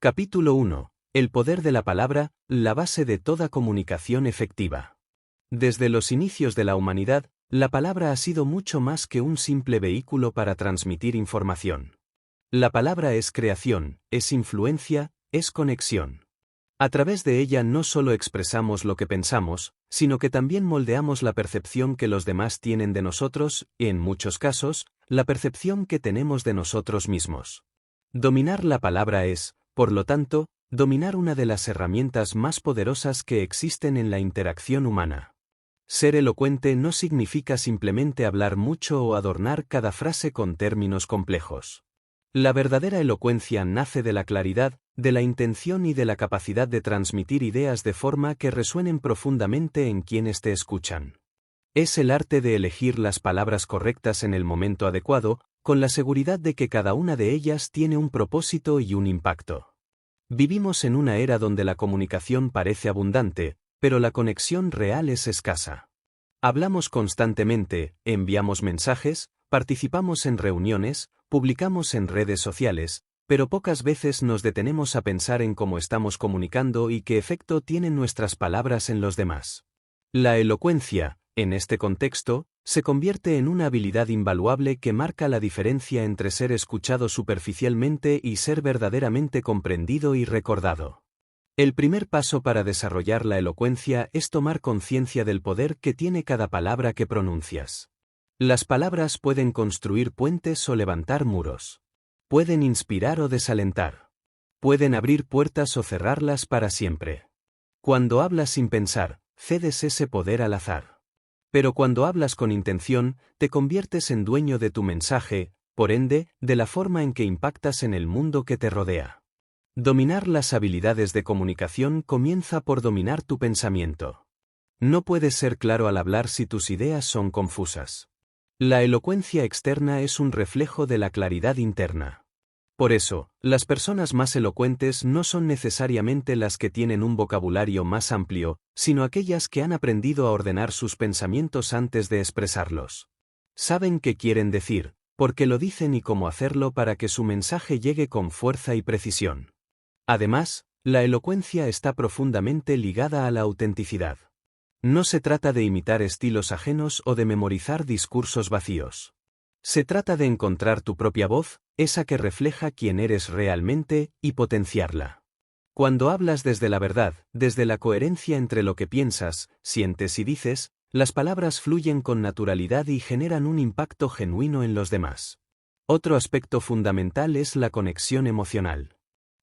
Capítulo 1. El poder de la palabra, la base de toda comunicación efectiva. Desde los inicios de la humanidad, la palabra ha sido mucho más que un simple vehículo para transmitir información. La palabra es creación, es influencia, es conexión. A través de ella no solo expresamos lo que pensamos, sino que también moldeamos la percepción que los demás tienen de nosotros y, en muchos casos, la percepción que tenemos de nosotros mismos. Dominar la palabra es, por lo tanto, dominar una de las herramientas más poderosas que existen en la interacción humana. Ser elocuente no significa simplemente hablar mucho o adornar cada frase con términos complejos. La verdadera elocuencia nace de la claridad, de la intención y de la capacidad de transmitir ideas de forma que resuenen profundamente en quienes te escuchan. Es el arte de elegir las palabras correctas en el momento adecuado, con la seguridad de que cada una de ellas tiene un propósito y un impacto. Vivimos en una era donde la comunicación parece abundante, pero la conexión real es escasa. Hablamos constantemente, enviamos mensajes, participamos en reuniones, publicamos en redes sociales, pero pocas veces nos detenemos a pensar en cómo estamos comunicando y qué efecto tienen nuestras palabras en los demás. La elocuencia, en este contexto, se convierte en una habilidad invaluable que marca la diferencia entre ser escuchado superficialmente y ser verdaderamente comprendido y recordado. El primer paso para desarrollar la elocuencia es tomar conciencia del poder que tiene cada palabra que pronuncias. Las palabras pueden construir puentes o levantar muros. Pueden inspirar o desalentar. Pueden abrir puertas o cerrarlas para siempre. Cuando hablas sin pensar, cedes ese poder al azar. Pero cuando hablas con intención, te conviertes en dueño de tu mensaje, por ende, de la forma en que impactas en el mundo que te rodea. Dominar las habilidades de comunicación comienza por dominar tu pensamiento. No puedes ser claro al hablar si tus ideas son confusas. La elocuencia externa es un reflejo de la claridad interna. Por eso, las personas más elocuentes no son necesariamente las que tienen un vocabulario más amplio, sino aquellas que han aprendido a ordenar sus pensamientos antes de expresarlos. Saben qué quieren decir, porque lo dicen y cómo hacerlo para que su mensaje llegue con fuerza y precisión. Además, la elocuencia está profundamente ligada a la autenticidad. No se trata de imitar estilos ajenos o de memorizar discursos vacíos. Se trata de encontrar tu propia voz, esa que refleja quién eres realmente, y potenciarla. Cuando hablas desde la verdad, desde la coherencia entre lo que piensas, sientes y dices, las palabras fluyen con naturalidad y generan un impacto genuino en los demás. Otro aspecto fundamental es la conexión emocional.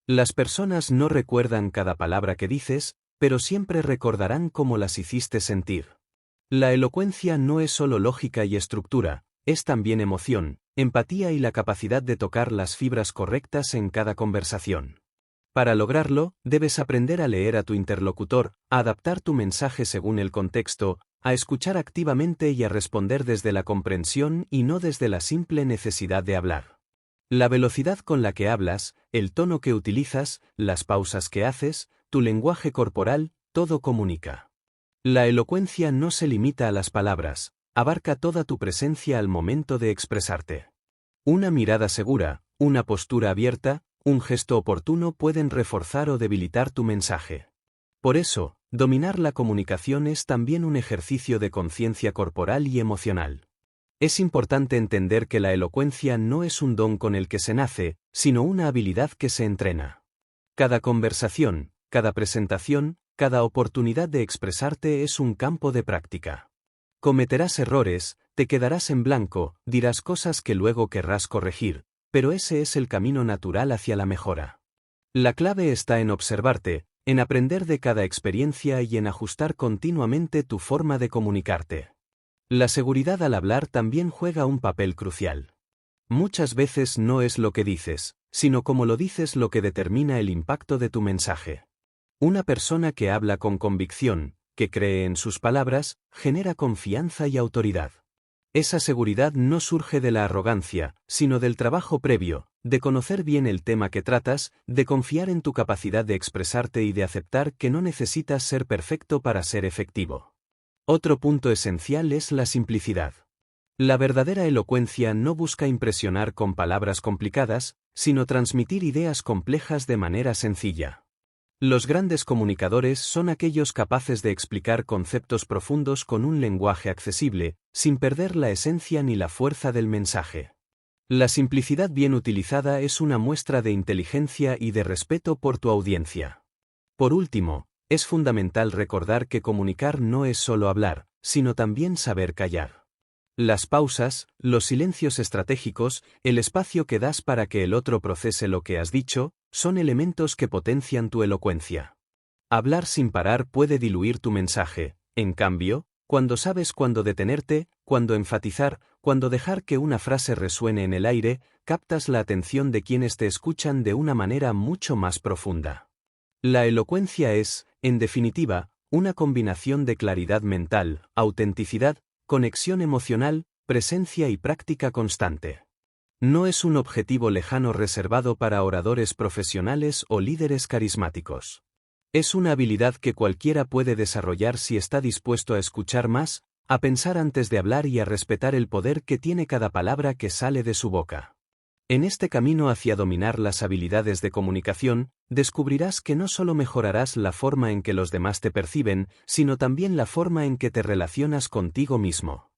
Las personas no recuerdan cada palabra que dices, pero siempre recordarán cómo las hiciste sentir. La elocuencia no es solo lógica y estructura, es también emoción, empatía y la capacidad de tocar las fibras correctas en cada conversación. Para lograrlo, debes aprender a leer a tu interlocutor, a adaptar tu mensaje según el contexto, a escuchar activamente y a responder desde la comprensión y no desde la simple necesidad de hablar. La velocidad con la que hablas, el tono que utilizas, las pausas que haces, tu lenguaje corporal, todo comunica. La elocuencia no se limita a las palabras, abarca toda tu presencia al momento de expresarte. Una mirada segura, una postura abierta, un gesto oportuno pueden reforzar o debilitar tu mensaje. Por eso, dominar la comunicación es también un ejercicio de conciencia corporal y emocional. Es importante entender que la elocuencia no es un don con el que se nace, sino una habilidad que se entrena. Cada conversación, cada presentación, cada oportunidad de expresarte es un campo de práctica. Cometerás errores, te quedarás en blanco, dirás cosas que luego querrás corregir, pero ese es el camino natural hacia la mejora. La clave está en observarte, en aprender de cada experiencia y en ajustar continuamente tu forma de comunicarte. La seguridad al hablar también juega un papel crucial. Muchas veces no es lo que dices, sino cómo lo dices lo que determina el impacto de tu mensaje. Una persona que habla con convicción, que cree en sus palabras, genera confianza y autoridad. Esa seguridad no surge de la arrogancia, sino del trabajo previo, de conocer bien el tema que tratas, de confiar en tu capacidad de expresarte y de aceptar que no necesitas ser perfecto para ser efectivo. Otro punto esencial es la simplicidad. La verdadera elocuencia no busca impresionar con palabras complicadas, sino transmitir ideas complejas de manera sencilla. Los grandes comunicadores son aquellos capaces de explicar conceptos profundos con un lenguaje accesible, sin perder la esencia ni la fuerza del mensaje. La simplicidad bien utilizada es una muestra de inteligencia y de respeto por tu audiencia. Por último, es fundamental recordar que comunicar no es solo hablar, sino también saber callar. Las pausas, los silencios estratégicos, el espacio que das para que el otro procese lo que has dicho, son elementos que potencian tu elocuencia. Hablar sin parar puede diluir tu mensaje, en cambio, cuando sabes cuándo detenerte, cuándo enfatizar, cuándo dejar que una frase resuene en el aire, captas la atención de quienes te escuchan de una manera mucho más profunda. La elocuencia es, en definitiva, una combinación de claridad mental, autenticidad, conexión emocional, presencia y práctica constante. No es un objetivo lejano reservado para oradores profesionales o líderes carismáticos. Es una habilidad que cualquiera puede desarrollar si está dispuesto a escuchar más, a pensar antes de hablar y a respetar el poder que tiene cada palabra que sale de su boca. En este camino hacia dominar las habilidades de comunicación, descubrirás que no solo mejorarás la forma en que los demás te perciben, sino también la forma en que te relacionas contigo mismo.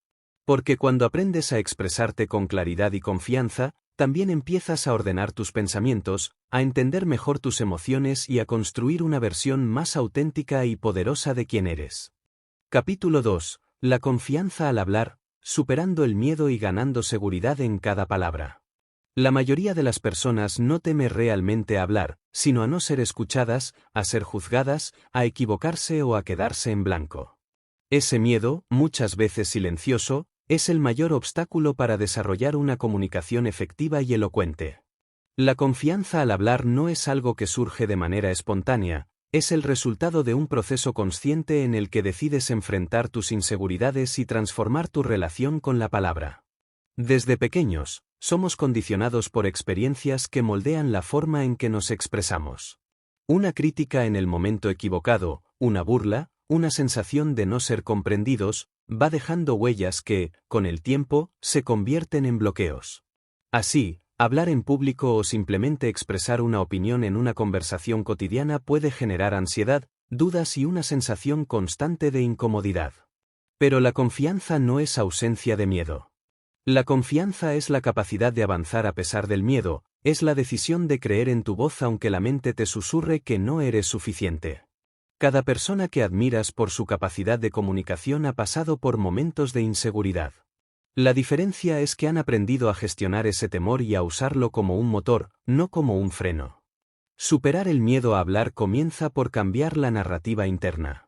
Porque cuando aprendes a expresarte con claridad y confianza, también empiezas a ordenar tus pensamientos, a entender mejor tus emociones y a construir una versión más auténtica y poderosa de quién eres. Capítulo 2. La confianza al hablar, superando el miedo y ganando seguridad en cada palabra. La mayoría de las personas no teme realmente a hablar, sino a no ser escuchadas, a ser juzgadas, a equivocarse o a quedarse en blanco. Ese miedo, muchas veces silencioso, es el mayor obstáculo para desarrollar una comunicación efectiva y elocuente. La confianza al hablar no es algo que surge de manera espontánea, es el resultado de un proceso consciente en el que decides enfrentar tus inseguridades y transformar tu relación con la palabra. Desde pequeños, somos condicionados por experiencias que moldean la forma en que nos expresamos. Una crítica en el momento equivocado, una burla, una sensación de no ser comprendidos, va dejando huellas que, con el tiempo, se convierten en bloqueos. Así, hablar en público o simplemente expresar una opinión en una conversación cotidiana puede generar ansiedad, dudas y una sensación constante de incomodidad. Pero la confianza no es ausencia de miedo. La confianza es la capacidad de avanzar a pesar del miedo, es la decisión de creer en tu voz aunque la mente te susurre que no eres suficiente. Cada persona que admiras por su capacidad de comunicación ha pasado por momentos de inseguridad. La diferencia es que han aprendido a gestionar ese temor y a usarlo como un motor, no como un freno. Superar el miedo a hablar comienza por cambiar la narrativa interna.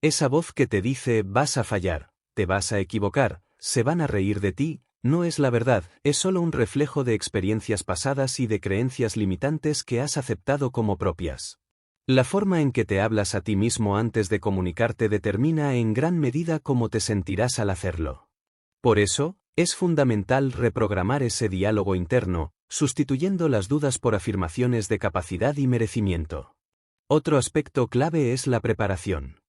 Esa voz que te dice vas a fallar, te vas a equivocar, se van a reír de ti, no es la verdad, es solo un reflejo de experiencias pasadas y de creencias limitantes que has aceptado como propias. La forma en que te hablas a ti mismo antes de comunicarte determina en gran medida cómo te sentirás al hacerlo. Por eso, es fundamental reprogramar ese diálogo interno, sustituyendo las dudas por afirmaciones de capacidad y merecimiento. Otro aspecto clave es la preparación.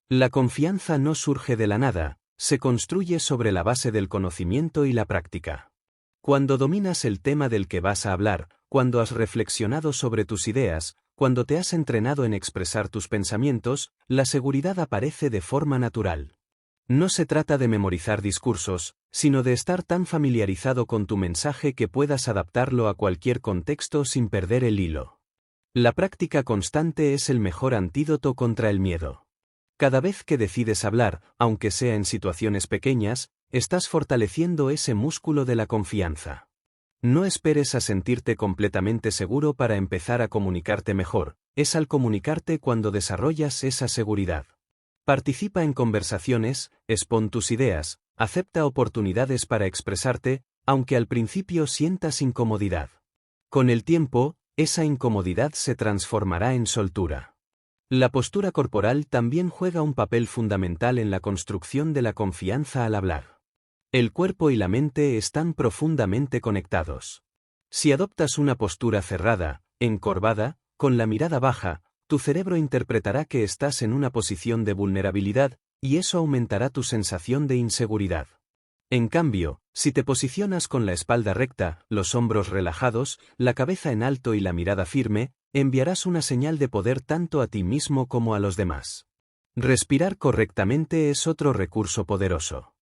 La confianza no surge de la nada, se construye sobre la base del conocimiento y la práctica. Cuando dominas el tema del que vas a hablar, cuando has reflexionado sobre tus ideas, cuando te has entrenado en expresar tus pensamientos, la seguridad aparece de forma natural. No se trata de memorizar discursos, sino de estar tan familiarizado con tu mensaje que puedas adaptarlo a cualquier contexto sin perder el hilo. La práctica constante es el mejor antídoto contra el miedo. Cada vez que decides hablar, aunque sea en situaciones pequeñas, estás fortaleciendo ese músculo de la confianza. No esperes a sentirte completamente seguro para empezar a comunicarte mejor, es al comunicarte cuando desarrollas esa seguridad. Participa en conversaciones, expón tus ideas, acepta oportunidades para expresarte, aunque al principio sientas incomodidad. Con el tiempo, esa incomodidad se transformará en soltura. La postura corporal también juega un papel fundamental en la construcción de la confianza al hablar. El cuerpo y la mente están profundamente conectados. Si adoptas una postura cerrada, encorvada, con la mirada baja, tu cerebro interpretará que estás en una posición de vulnerabilidad, y eso aumentará tu sensación de inseguridad. En cambio, si te posicionas con la espalda recta, los hombros relajados, la cabeza en alto y la mirada firme, enviarás una señal de poder tanto a ti mismo como a los demás. Respirar correctamente es otro recurso poderoso.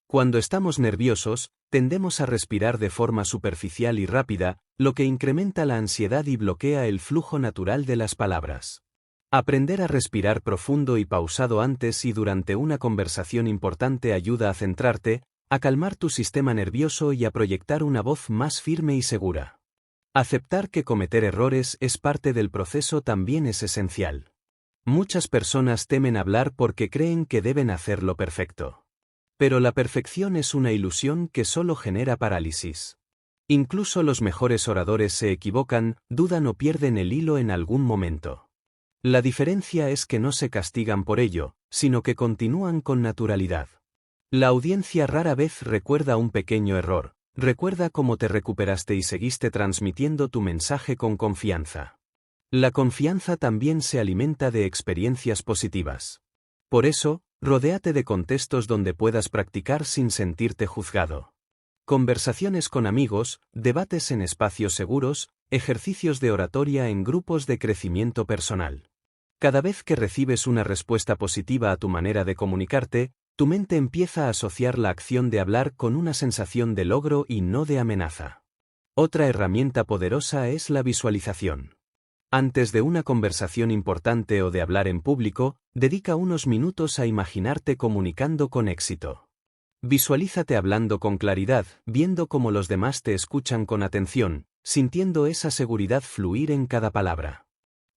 Cuando estamos nerviosos, tendemos a respirar de forma superficial y rápida, lo que incrementa la ansiedad y bloquea el flujo natural de las palabras. Aprender a respirar profundo y pausado antes y durante una conversación importante ayuda a centrarte, a calmar tu sistema nervioso y a proyectar una voz más firme y segura. Aceptar que cometer errores es parte del proceso también es esencial. Muchas personas temen hablar porque creen que deben hacerlo perfecto. Pero la perfección es una ilusión que solo genera parálisis. Incluso los mejores oradores se equivocan, dudan o pierden el hilo en algún momento. La diferencia es que no se castigan por ello, sino que continúan con naturalidad. La audiencia rara vez recuerda un pequeño error, recuerda cómo te recuperaste y seguiste transmitiendo tu mensaje con confianza. La confianza también se alimenta de experiencias positivas. Por eso, rodéate de contextos donde puedas practicar sin sentirte juzgado. Conversaciones con amigos, debates en espacios seguros, ejercicios de oratoria en grupos de crecimiento personal. Cada vez que recibes una respuesta positiva a tu manera de comunicarte, tu mente empieza a asociar la acción de hablar con una sensación de logro y no de amenaza. Otra herramienta poderosa es la visualización. Antes de una conversación importante o de hablar en público, dedica unos minutos a imaginarte comunicando con éxito. Visualízate hablando con claridad, viendo cómo los demás te escuchan con atención, sintiendo esa seguridad fluir en cada palabra.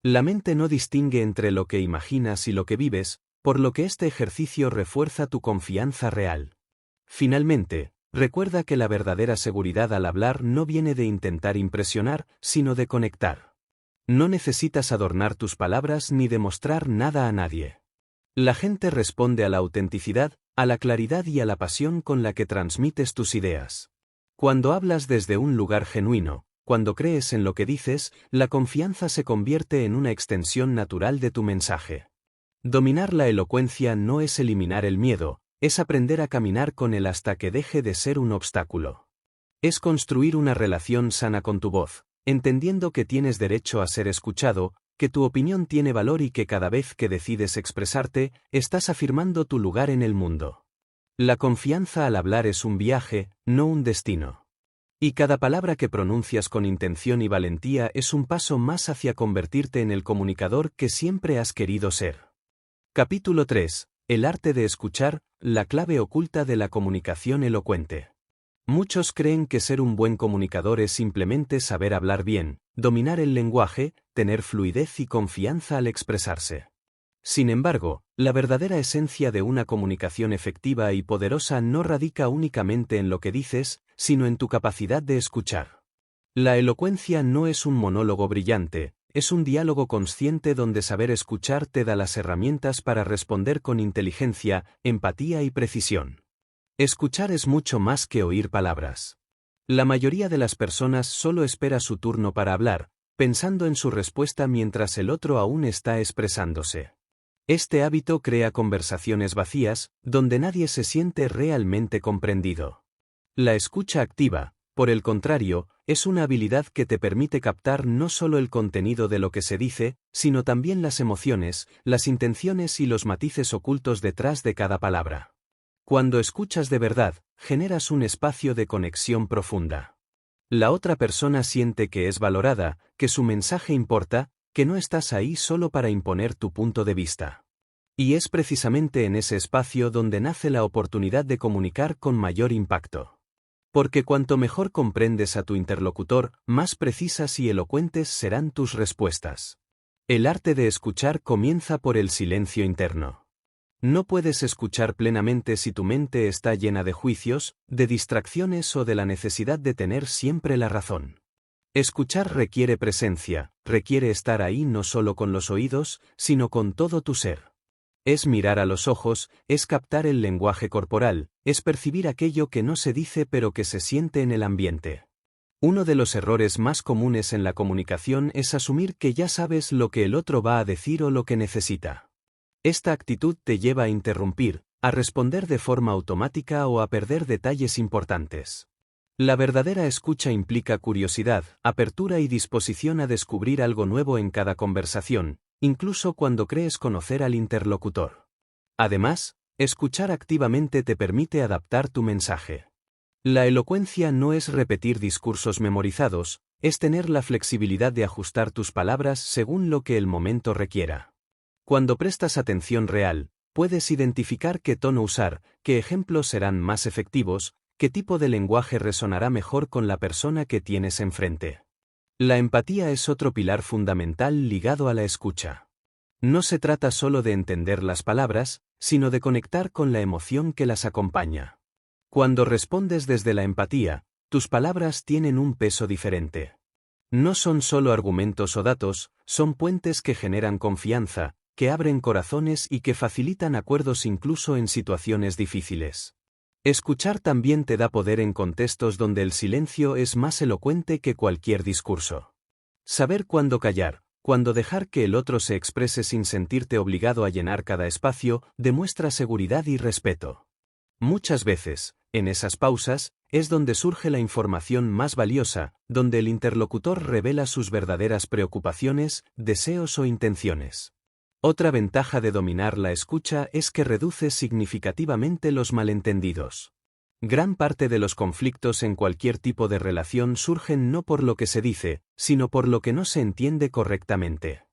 La mente no distingue entre lo que imaginas y lo que vives, por lo que este ejercicio refuerza tu confianza real. Finalmente, recuerda que la verdadera seguridad al hablar no viene de intentar impresionar, sino de conectar. No necesitas adornar tus palabras ni demostrar nada a nadie. La gente responde a la autenticidad, a la claridad y a la pasión con la que transmites tus ideas. Cuando hablas desde un lugar genuino, cuando crees en lo que dices, la confianza se convierte en una extensión natural de tu mensaje. Dominar la elocuencia no es eliminar el miedo, es aprender a caminar con él hasta que deje de ser un obstáculo. Es construir una relación sana con tu voz, entendiendo que tienes derecho a ser escuchado, que tu opinión tiene valor y que cada vez que decides expresarte, estás afirmando tu lugar en el mundo. La confianza al hablar es un viaje, no un destino. Y cada palabra que pronuncias con intención y valentía es un paso más hacia convertirte en el comunicador que siempre has querido ser. Capítulo 3. El arte de escuchar, la clave oculta de la comunicación elocuente. Muchos creen que ser un buen comunicador es simplemente saber hablar bien, dominar el lenguaje, tener fluidez y confianza al expresarse. Sin embargo, la verdadera esencia de una comunicación efectiva y poderosa no radica únicamente en lo que dices, sino en tu capacidad de escuchar. La elocuencia no es un monólogo brillante, es un diálogo consciente donde saber escuchar te da las herramientas para responder con inteligencia, empatía y precisión. Escuchar es mucho más que oír palabras. La mayoría de las personas solo espera su turno para hablar, pensando en su respuesta mientras el otro aún está expresándose. Este hábito crea conversaciones vacías, donde nadie se siente realmente comprendido. La escucha activa, por el contrario, es una habilidad que te permite captar no solo el contenido de lo que se dice, sino también las emociones, las intenciones y los matices ocultos detrás de cada palabra. Cuando escuchas de verdad, generas un espacio de conexión profunda. La otra persona siente que es valorada, que su mensaje importa, que no estás ahí solo para imponer tu punto de vista. Y es precisamente en ese espacio donde nace la oportunidad de comunicar con mayor impacto. Porque cuanto mejor comprendes a tu interlocutor, más precisas y elocuentes serán tus respuestas. El arte de escuchar comienza por el silencio interno. No puedes escuchar plenamente si tu mente está llena de juicios, de distracciones o de la necesidad de tener siempre la razón. Escuchar requiere presencia, requiere estar ahí no solo con los oídos, sino con todo tu ser. Es mirar a los ojos, es captar el lenguaje corporal, es percibir aquello que no se dice pero que se siente en el ambiente. Uno de los errores más comunes en la comunicación es asumir que ya sabes lo que el otro va a decir o lo que necesita. Esta actitud te lleva a interrumpir, a responder de forma automática o a perder detalles importantes. La verdadera escucha implica curiosidad, apertura y disposición a descubrir algo nuevo en cada conversación, incluso cuando crees conocer al interlocutor. Además, escuchar activamente te permite adaptar tu mensaje. La elocuencia no es repetir discursos memorizados, es tener la flexibilidad de ajustar tus palabras según lo que el momento requiera. Cuando prestas atención real, puedes identificar qué tono usar, qué ejemplos serán más efectivos, qué tipo de lenguaje resonará mejor con la persona que tienes enfrente. La empatía es otro pilar fundamental ligado a la escucha. No se trata solo de entender las palabras, sino de conectar con la emoción que las acompaña. Cuando respondes desde la empatía, tus palabras tienen un peso diferente. No son solo argumentos o datos, son puentes que generan confianza, que abren corazones y que facilitan acuerdos incluso en situaciones difíciles. Escuchar también te da poder en contextos donde el silencio es más elocuente que cualquier discurso. Saber cuándo callar, cuándo dejar que el otro se exprese sin sentirte obligado a llenar cada espacio, demuestra seguridad y respeto. Muchas veces, en esas pausas, es donde surge la información más valiosa, donde el interlocutor revela sus verdaderas preocupaciones, deseos o intenciones. Otra ventaja de dominar la escucha es que reduce significativamente los malentendidos. Gran parte de los conflictos en cualquier tipo de relación surgen no por lo que se dice, sino por lo que no se entiende correctamente.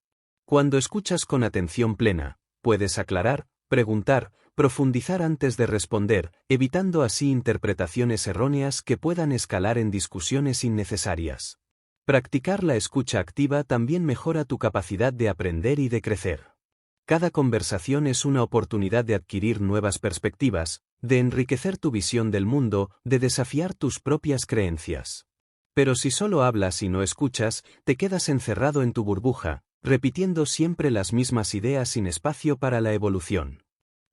Cuando escuchas con atención plena, puedes aclarar, preguntar, profundizar antes de responder, evitando así interpretaciones erróneas que puedan escalar en discusiones innecesarias. Practicar la escucha activa también mejora tu capacidad de aprender y de crecer. Cada conversación es una oportunidad de adquirir nuevas perspectivas, de enriquecer tu visión del mundo, de desafiar tus propias creencias. Pero si solo hablas y no escuchas, te quedas encerrado en tu burbuja, repitiendo siempre las mismas ideas sin espacio para la evolución.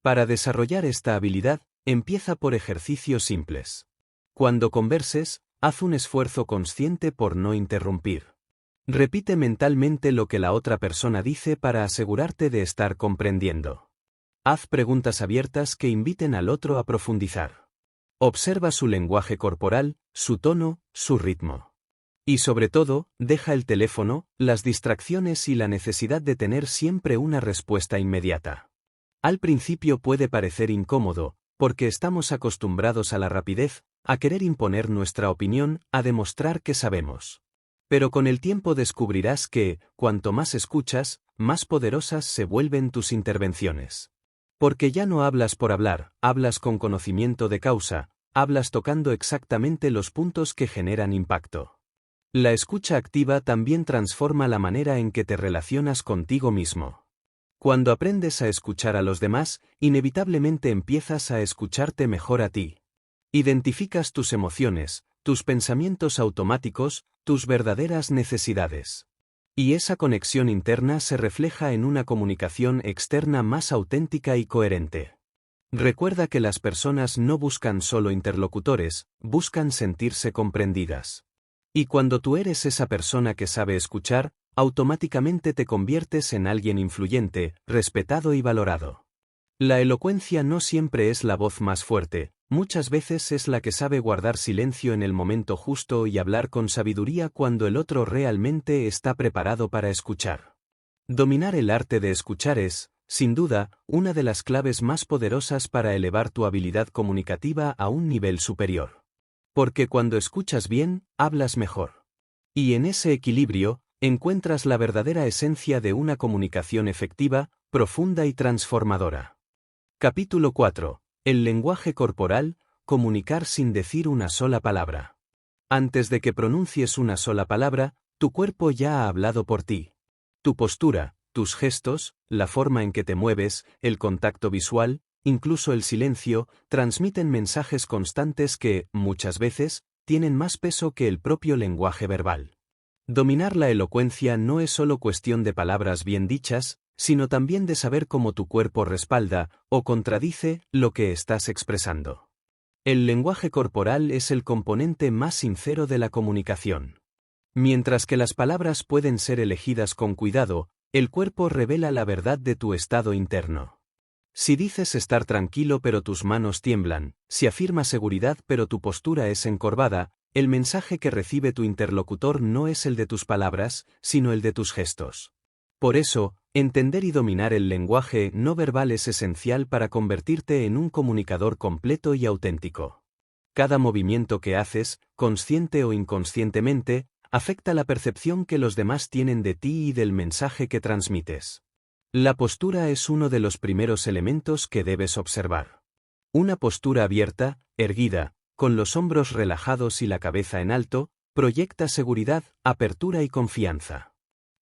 Para desarrollar esta habilidad, empieza por ejercicios simples. Cuando converses, haz un esfuerzo consciente por no interrumpir. Repite mentalmente lo que la otra persona dice para asegurarte de estar comprendiendo. Haz preguntas abiertas que inviten al otro a profundizar. Observa su lenguaje corporal, su tono, su ritmo. Y sobre todo, deja el teléfono, las distracciones y la necesidad de tener siempre una respuesta inmediata. Al principio puede parecer incómodo, porque estamos acostumbrados a la rapidez, a querer imponer nuestra opinión, a demostrar que sabemos. Pero con el tiempo descubrirás que, cuanto más escuchas, más poderosas se vuelven tus intervenciones. Porque ya no hablas por hablar, hablas con conocimiento de causa, hablas tocando exactamente los puntos que generan impacto. La escucha activa también transforma la manera en que te relacionas contigo mismo. Cuando aprendes a escuchar a los demás, inevitablemente empiezas a escucharte mejor a ti. Identificas tus emociones, tus pensamientos automáticos, tus verdaderas necesidades. Y esa conexión interna se refleja en una comunicación externa más auténtica y coherente. Recuerda que las personas no buscan solo interlocutores, buscan sentirse comprendidas. Y cuando tú eres esa persona que sabe escuchar, automáticamente te conviertes en alguien influyente, respetado y valorado. La elocuencia no siempre es la voz más fuerte, muchas veces es la que sabe guardar silencio en el momento justo y hablar con sabiduría cuando el otro realmente está preparado para escuchar. Dominar el arte de escuchar es, sin duda, una de las claves más poderosas para elevar tu habilidad comunicativa a un nivel superior. Porque cuando escuchas bien, hablas mejor. Y en ese equilibrio, encuentras la verdadera esencia de una comunicación efectiva, profunda y transformadora. Capítulo 4. El lenguaje corporal, comunicar sin decir una sola palabra. Antes de que pronuncies una sola palabra, tu cuerpo ya ha hablado por ti. Tu postura, tus gestos, la forma en que te mueves, el contacto visual, incluso el silencio, transmiten mensajes constantes que, muchas veces, tienen más peso que el propio lenguaje verbal. Dominar la elocuencia no es solo cuestión de palabras bien dichas, sino también de saber cómo tu cuerpo respalda, o contradice, lo que estás expresando. El lenguaje corporal es el componente más sincero de la comunicación. Mientras que las palabras pueden ser elegidas con cuidado, el cuerpo revela la verdad de tu estado interno. Si dices estar tranquilo pero tus manos tiemblan, si afirmas seguridad pero tu postura es encorvada, el mensaje que recibe tu interlocutor no es el de tus palabras, sino el de tus gestos. Por eso, entender y dominar el lenguaje no verbal es esencial para convertirte en un comunicador completo y auténtico. Cada movimiento que haces, consciente o inconscientemente, afecta la percepción que los demás tienen de ti y del mensaje que transmites. La postura es uno de los primeros elementos que debes observar. Una postura abierta, erguida, con los hombros relajados y la cabeza en alto, proyecta seguridad, apertura y confianza.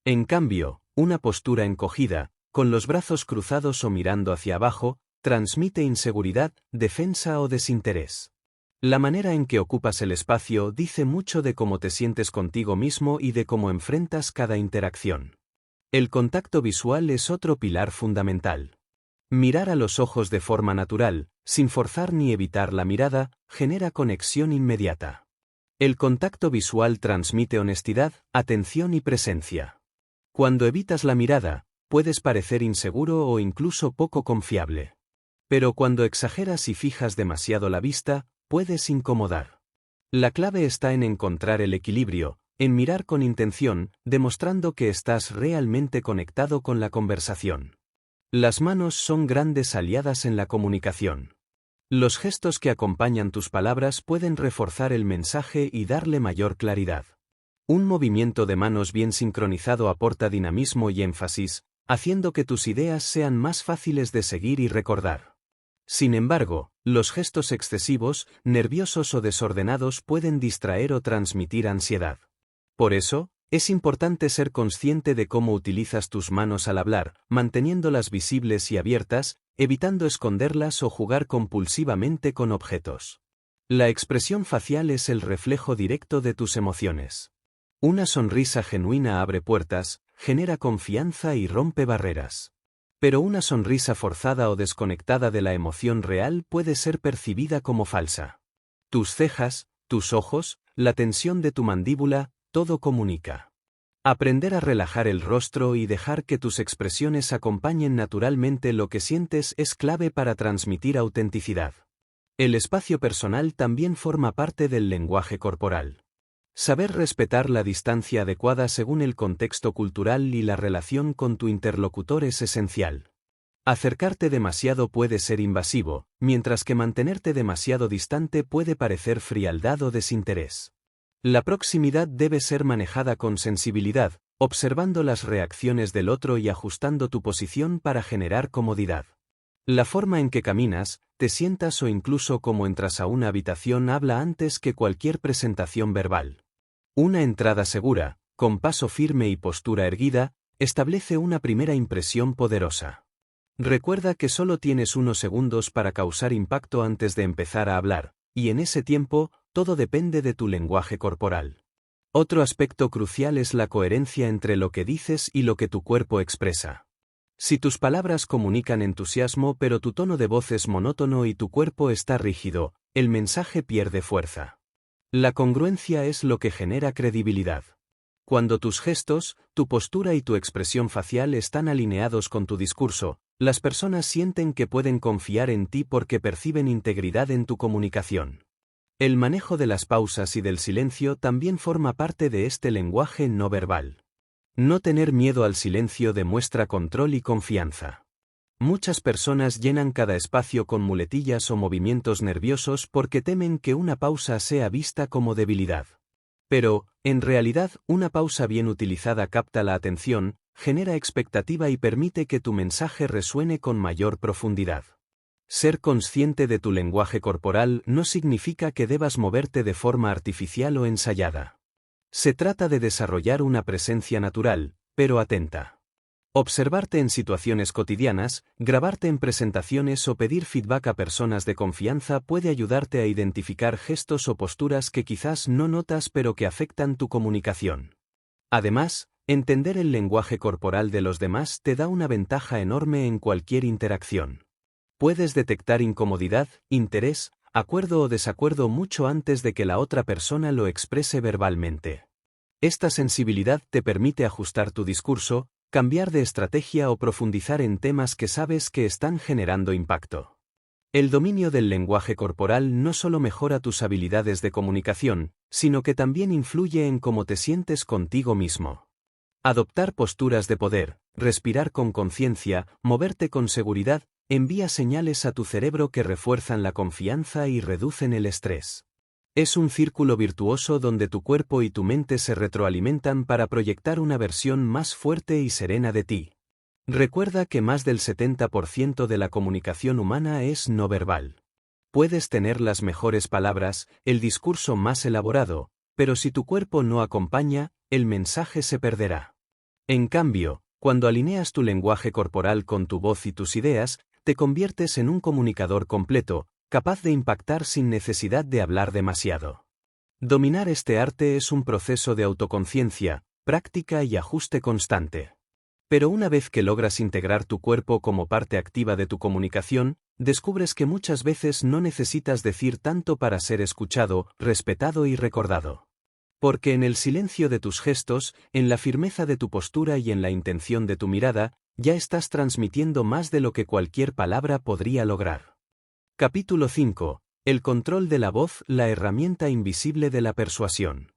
En cambio, una postura encogida, con los brazos cruzados o mirando hacia abajo, transmite inseguridad, defensa o desinterés. La manera en que ocupas el espacio dice mucho de cómo te sientes contigo mismo y de cómo enfrentas cada interacción. El contacto visual es otro pilar fundamental. Mirar a los ojos de forma natural, sin forzar ni evitar la mirada, genera conexión inmediata. El contacto visual transmite honestidad, atención y presencia. Cuando evitas la mirada, puedes parecer inseguro o incluso poco confiable. Pero cuando exageras y fijas demasiado la vista, puedes incomodar. La clave está en encontrar el equilibrio, en mirar con intención, demostrando que estás realmente conectado con la conversación. Las manos son grandes aliadas en la comunicación. Los gestos que acompañan tus palabras pueden reforzar el mensaje y darle mayor claridad. Un movimiento de manos bien sincronizado aporta dinamismo y énfasis, haciendo que tus ideas sean más fáciles de seguir y recordar. Sin embargo, los gestos excesivos, nerviosos o desordenados pueden distraer o transmitir ansiedad. Por eso, es importante ser consciente de cómo utilizas tus manos al hablar, manteniéndolas visibles y abiertas, evitando esconderlas o jugar compulsivamente con objetos. La expresión facial es el reflejo directo de tus emociones. Una sonrisa genuina abre puertas, genera confianza y rompe barreras. Pero una sonrisa forzada o desconectada de la emoción real puede ser percibida como falsa. Tus cejas, tus ojos, la tensión de tu mandíbula, todo comunica. Aprender a relajar el rostro y dejar que tus expresiones acompañen naturalmente lo que sientes es clave para transmitir autenticidad. El espacio personal también forma parte del lenguaje corporal. Saber respetar la distancia adecuada según el contexto cultural y la relación con tu interlocutor es esencial. Acercarte demasiado puede ser invasivo, mientras que mantenerte demasiado distante puede parecer frialdad o desinterés. La proximidad debe ser manejada con sensibilidad, observando las reacciones del otro y ajustando tu posición para generar comodidad. La forma en que caminas, te sientas o incluso cómo entras a una habitación habla antes que cualquier presentación verbal. Una entrada segura, con paso firme y postura erguida, establece una primera impresión poderosa. Recuerda que solo tienes unos segundos para causar impacto antes de empezar a hablar, y en ese tiempo, todo depende de tu lenguaje corporal. Otro aspecto crucial es la coherencia entre lo que dices y lo que tu cuerpo expresa. Si tus palabras comunican entusiasmo pero tu tono de voz es monótono y tu cuerpo está rígido, el mensaje pierde fuerza. La congruencia es lo que genera credibilidad. Cuando tus gestos, tu postura y tu expresión facial están alineados con tu discurso, las personas sienten que pueden confiar en ti porque perciben integridad en tu comunicación. El manejo de las pausas y del silencio también forma parte de este lenguaje no verbal. No tener miedo al silencio demuestra control y confianza. Muchas personas llenan cada espacio con muletillas o movimientos nerviosos porque temen que una pausa sea vista como debilidad. Pero, en realidad, una pausa bien utilizada capta la atención, genera expectativa y permite que tu mensaje resuene con mayor profundidad. Ser consciente de tu lenguaje corporal no significa que debas moverte de forma artificial o ensayada. Se trata de desarrollar una presencia natural, pero atenta. Observarte en situaciones cotidianas, grabarte en presentaciones o pedir feedback a personas de confianza puede ayudarte a identificar gestos o posturas que quizás no notas pero que afectan tu comunicación. Además, entender el lenguaje corporal de los demás te da una ventaja enorme en cualquier interacción. Puedes detectar incomodidad, interés, acuerdo o desacuerdo mucho antes de que la otra persona lo exprese verbalmente. Esta sensibilidad te permite ajustar tu discurso, cambiar de estrategia o profundizar en temas que sabes que están generando impacto. El dominio del lenguaje corporal no solo mejora tus habilidades de comunicación, sino que también influye en cómo te sientes contigo mismo. Adoptar posturas de poder, respirar con conciencia, moverte con seguridad, envía señales a tu cerebro que refuerzan la confianza y reducen el estrés. Es un círculo virtuoso donde tu cuerpo y tu mente se retroalimentan para proyectar una versión más fuerte y serena de ti. Recuerda que más del 70% de la comunicación humana es no verbal. Puedes tener las mejores palabras, el discurso más elaborado, pero si tu cuerpo no acompaña, el mensaje se perderá. En cambio, cuando alineas tu lenguaje corporal con tu voz y tus ideas, te conviertes en un comunicador completo, capaz de impactar sin necesidad de hablar demasiado. Dominar este arte es un proceso de autoconciencia, práctica y ajuste constante. Pero una vez que logras integrar tu cuerpo como parte activa de tu comunicación, descubres que muchas veces no necesitas decir tanto para ser escuchado, respetado y recordado. Porque en el silencio de tus gestos, en la firmeza de tu postura y en la intención de tu mirada, ya estás transmitiendo más de lo que cualquier palabra podría lograr. Capítulo 5. El control de la voz, la herramienta invisible de la persuasión.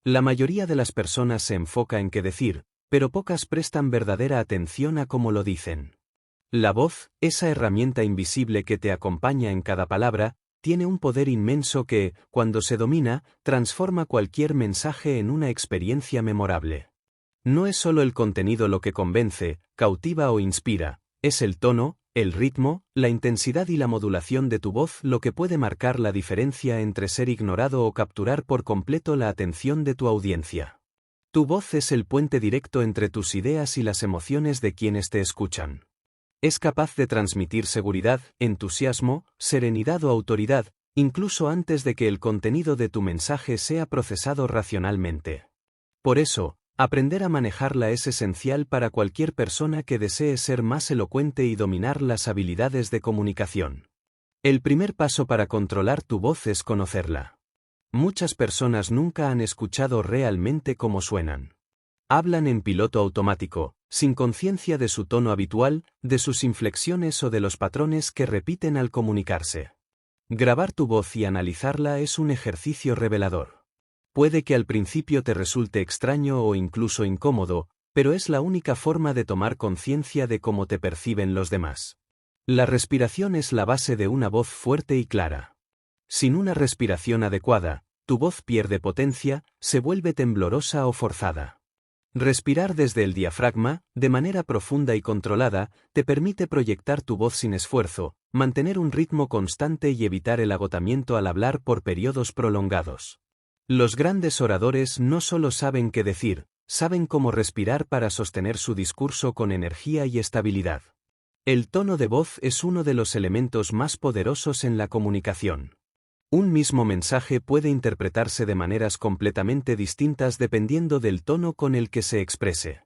La mayoría de las personas se enfoca en qué decir, pero pocas prestan verdadera atención a cómo lo dicen. La voz, esa herramienta invisible que te acompaña en cada palabra, tiene un poder inmenso que, cuando se domina, transforma cualquier mensaje en una experiencia memorable. No es solo el contenido lo que convence, cautiva o inspira, es el tono, el ritmo, la intensidad y la modulación de tu voz lo que puede marcar la diferencia entre ser ignorado o capturar por completo la atención de tu audiencia. Tu voz es el puente directo entre tus ideas y las emociones de quienes te escuchan. Es capaz de transmitir seguridad, entusiasmo, serenidad o autoridad, incluso antes de que el contenido de tu mensaje sea procesado racionalmente. Por eso, aprender a manejarla es esencial para cualquier persona que desee ser más elocuente y dominar las habilidades de comunicación. El primer paso para controlar tu voz es conocerla. Muchas personas nunca han escuchado realmente cómo suenan. Hablan en piloto automático, sin conciencia de su tono habitual, de sus inflexiones o de los patrones que repiten al comunicarse. Grabar tu voz y analizarla es un ejercicio revelador. Puede que al principio te resulte extraño o incluso incómodo, pero es la única forma de tomar conciencia de cómo te perciben los demás. La respiración es la base de una voz fuerte y clara. Sin una respiración adecuada, tu voz pierde potencia, se vuelve temblorosa o forzada. Respirar desde el diafragma, de manera profunda y controlada, te permite proyectar tu voz sin esfuerzo, mantener un ritmo constante y evitar el agotamiento al hablar por periodos prolongados. Los grandes oradores no solo saben qué decir, saben cómo respirar para sostener su discurso con energía y estabilidad. El tono de voz es uno de los elementos más poderosos en la comunicación. Un mismo mensaje puede interpretarse de maneras completamente distintas dependiendo del tono con el que se exprese.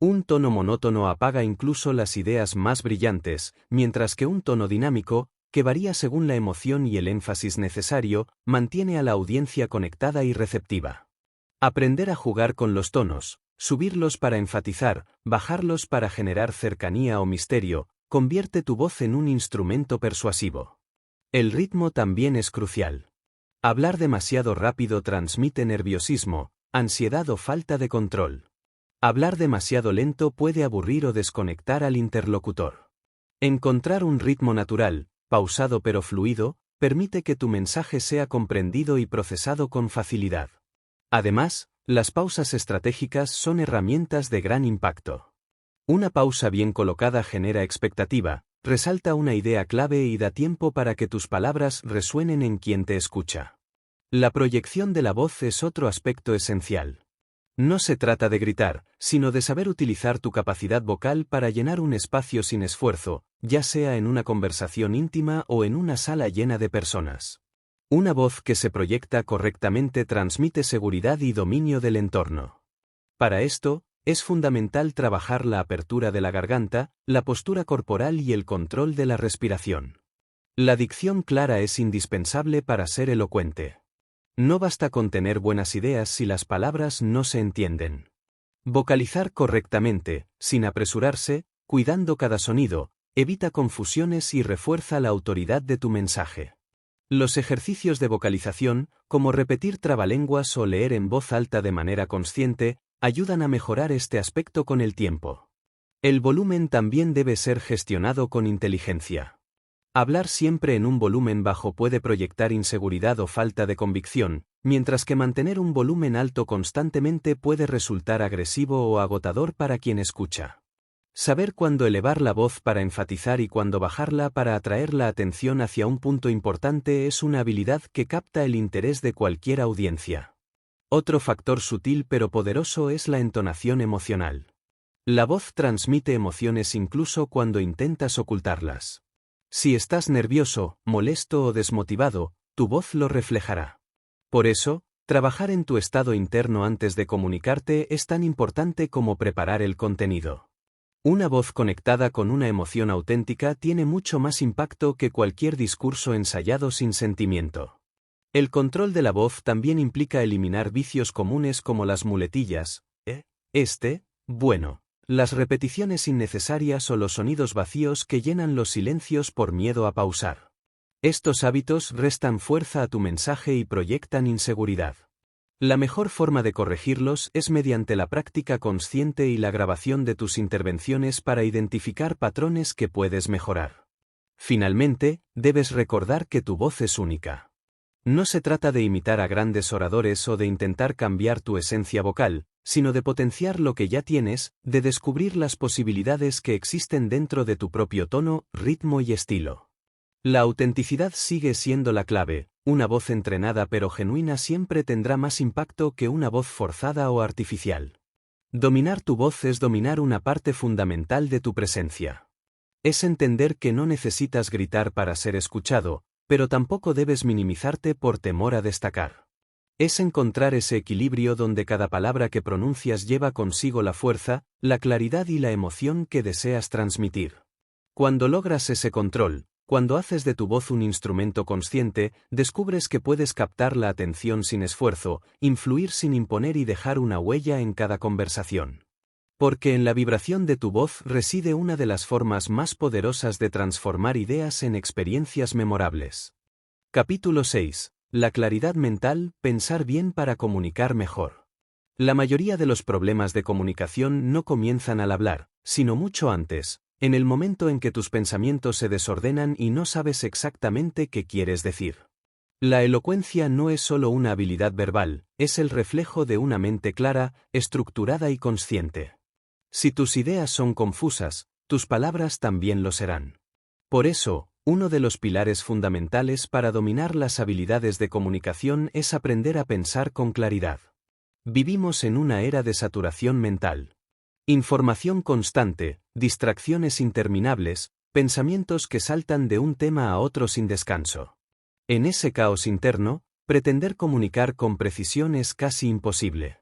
Un tono monótono apaga incluso las ideas más brillantes, mientras que un tono dinámico, que varía según la emoción y el énfasis necesario, mantiene a la audiencia conectada y receptiva. Aprender a jugar con los tonos, subirlos para enfatizar, bajarlos para generar cercanía o misterio, convierte tu voz en un instrumento persuasivo. El ritmo también es crucial. Hablar demasiado rápido transmite nerviosismo, ansiedad o falta de control. Hablar demasiado lento puede aburrir o desconectar al interlocutor. Encontrar un ritmo natural, pausado pero fluido, permite que tu mensaje sea comprendido y procesado con facilidad. Además, las pausas estratégicas son herramientas de gran impacto. Una pausa bien colocada genera expectativa, resalta una idea clave y da tiempo para que tus palabras resuenen en quien te escucha. La proyección de la voz es otro aspecto esencial. No se trata de gritar, sino de saber utilizar tu capacidad vocal para llenar un espacio sin esfuerzo, ya sea en una conversación íntima o en una sala llena de personas. Una voz que se proyecta correctamente transmite seguridad y dominio del entorno. Para esto, es fundamental trabajar la apertura de la garganta, la postura corporal y el control de la respiración. La dicción clara es indispensable para ser elocuente. No basta con tener buenas ideas si las palabras no se entienden. Vocalizar correctamente, sin apresurarse, cuidando cada sonido, evita confusiones y refuerza la autoridad de tu mensaje. Los ejercicios de vocalización, como repetir trabalenguas o leer en voz alta de manera consciente, ayudan a mejorar este aspecto con el tiempo. El volumen también debe ser gestionado con inteligencia. Hablar siempre en un volumen bajo puede proyectar inseguridad o falta de convicción, mientras que mantener un volumen alto constantemente puede resultar agresivo o agotador para quien escucha. Saber cuándo elevar la voz para enfatizar y cuándo bajarla para atraer la atención hacia un punto importante es una habilidad que capta el interés de cualquier audiencia. Otro factor sutil pero poderoso es la entonación emocional. La voz transmite emociones incluso cuando intentas ocultarlas. Si estás nervioso, molesto o desmotivado, tu voz lo reflejará. Por eso, trabajar en tu estado interno antes de comunicarte es tan importante como preparar el contenido. Una voz conectada con una emoción auténtica tiene mucho más impacto que cualquier discurso ensayado sin sentimiento. El control de la voz también implica eliminar vicios comunes como las muletillas, bueno, las repeticiones innecesarias o los sonidos vacíos que llenan los silencios por miedo a pausar. Estos hábitos restan fuerza a tu mensaje y proyectan inseguridad. La mejor forma de corregirlos es mediante la práctica consciente y la grabación de tus intervenciones para identificar patrones que puedes mejorar. Finalmente, debes recordar que tu voz es única. No se trata de imitar a grandes oradores o de intentar cambiar tu esencia vocal, sino de potenciar lo que ya tienes, de descubrir las posibilidades que existen dentro de tu propio tono, ritmo y estilo. La autenticidad sigue siendo la clave. Una voz entrenada pero genuina siempre tendrá más impacto que una voz forzada o artificial. Dominar tu voz es dominar una parte fundamental de tu presencia. Es entender que no necesitas gritar para ser escuchado, pero tampoco debes minimizarte por temor a destacar. Es encontrar ese equilibrio donde cada palabra que pronuncias lleva consigo la fuerza, la claridad y la emoción que deseas transmitir. Cuando logras ese control, cuando haces de tu voz un instrumento consciente, descubres que puedes captar la atención sin esfuerzo, influir sin imponer y dejar una huella en cada conversación. Porque en la vibración de tu voz reside una de las formas más poderosas de transformar ideas en experiencias memorables. Capítulo 6. La claridad mental, pensar bien para comunicar mejor. La mayoría de los problemas de comunicación no comienzan al hablar, sino mucho antes, en el momento en que tus pensamientos se desordenan y no sabes exactamente qué quieres decir. La elocuencia no es solo una habilidad verbal, es el reflejo de una mente clara, estructurada y consciente. Si tus ideas son confusas, tus palabras también lo serán. Por eso, uno de los pilares fundamentales para dominar las habilidades de comunicación es aprender a pensar con claridad. Vivimos en una era de saturación mental. Información constante, distracciones interminables, pensamientos que saltan de un tema a otro sin descanso. En ese caos interno, pretender comunicar con precisión es casi imposible.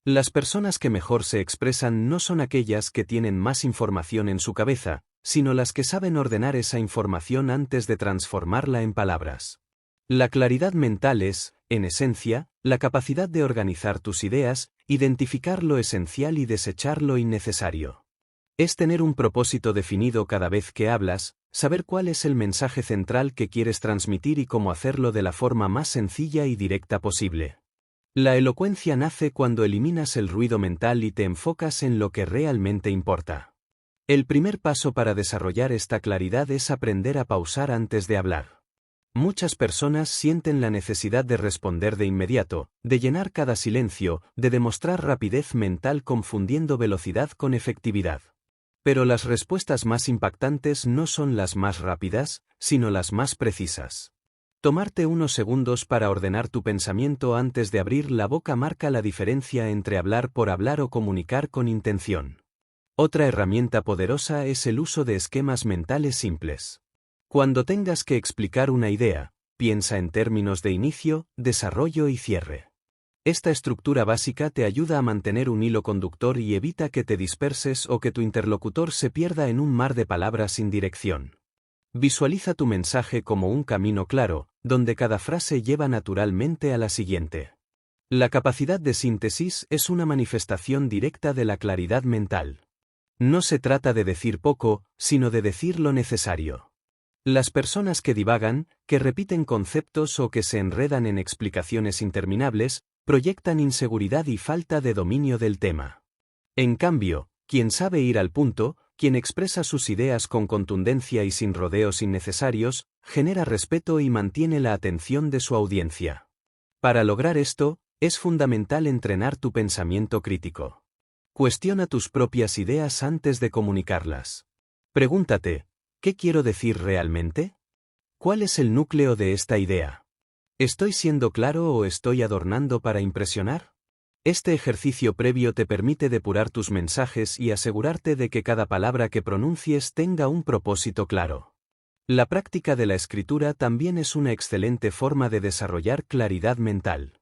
Las personas que mejor se expresan no son aquellas que tienen más información en su cabeza, sino las que saben ordenar esa información antes de transformarla en palabras. La claridad mental es, en esencia, la capacidad de organizar tus ideas, identificar lo esencial y desechar lo innecesario. Es tener un propósito definido cada vez que hablas, saber cuál es el mensaje central que quieres transmitir y cómo hacerlo de la forma más sencilla y directa posible. La elocuencia nace cuando eliminas el ruido mental y te enfocas en lo que realmente importa. El primer paso para desarrollar esta claridad es aprender a pausar antes de hablar. Muchas personas sienten la necesidad de responder de inmediato, de llenar cada silencio, de demostrar rapidez mental confundiendo velocidad con efectividad. Pero las respuestas más impactantes no son las más rápidas, sino las más precisas. Tomarte unos segundos para ordenar tu pensamiento antes de abrir la boca marca la diferencia entre hablar por hablar o comunicar con intención. Otra herramienta poderosa es el uso de esquemas mentales simples. Cuando tengas que explicar una idea, piensa en términos de inicio, desarrollo y cierre. Esta estructura básica te ayuda a mantener un hilo conductor y evita que te disperses o que tu interlocutor se pierda en un mar de palabras sin dirección. Visualiza tu mensaje como un camino claro, donde cada frase lleva naturalmente a la siguiente. La capacidad de síntesis es una manifestación directa de la claridad mental. No se trata de decir poco, sino de decir lo necesario. Las personas que divagan, que repiten conceptos o que se enredan en explicaciones interminables, proyectan inseguridad y falta de dominio del tema. En cambio, quien sabe ir al punto, quien expresa sus ideas con contundencia y sin rodeos innecesarios, genera respeto y mantiene la atención de su audiencia. Para lograr esto, es fundamental entrenar tu pensamiento crítico. Cuestiona tus propias ideas antes de comunicarlas. Pregúntate, ¿qué quiero decir realmente? ¿Cuál es el núcleo de esta idea? ¿Estoy siendo claro o estoy adornando para impresionar? Este ejercicio previo te permite depurar tus mensajes y asegurarte de que cada palabra que pronuncies tenga un propósito claro. La práctica de la escritura también es una excelente forma de desarrollar claridad mental.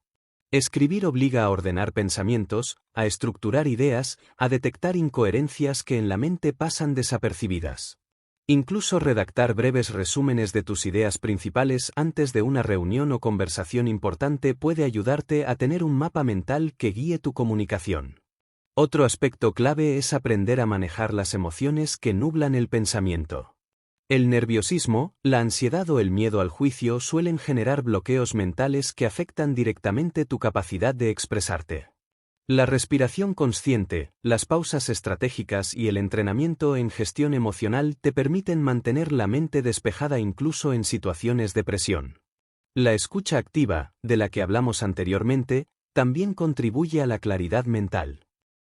Escribir obliga a ordenar pensamientos, a estructurar ideas, a detectar incoherencias que en la mente pasan desapercibidas. Incluso redactar breves resúmenes de tus ideas principales antes de una reunión o conversación importante puede ayudarte a tener un mapa mental que guíe tu comunicación. Otro aspecto clave es aprender a manejar las emociones que nublan el pensamiento. El nerviosismo, la ansiedad o el miedo al juicio suelen generar bloqueos mentales que afectan directamente tu capacidad de expresarte. La respiración consciente, las pausas estratégicas y el entrenamiento en gestión emocional te permiten mantener la mente despejada incluso en situaciones de presión. La escucha activa, de la que hablamos anteriormente, también contribuye a la claridad mental.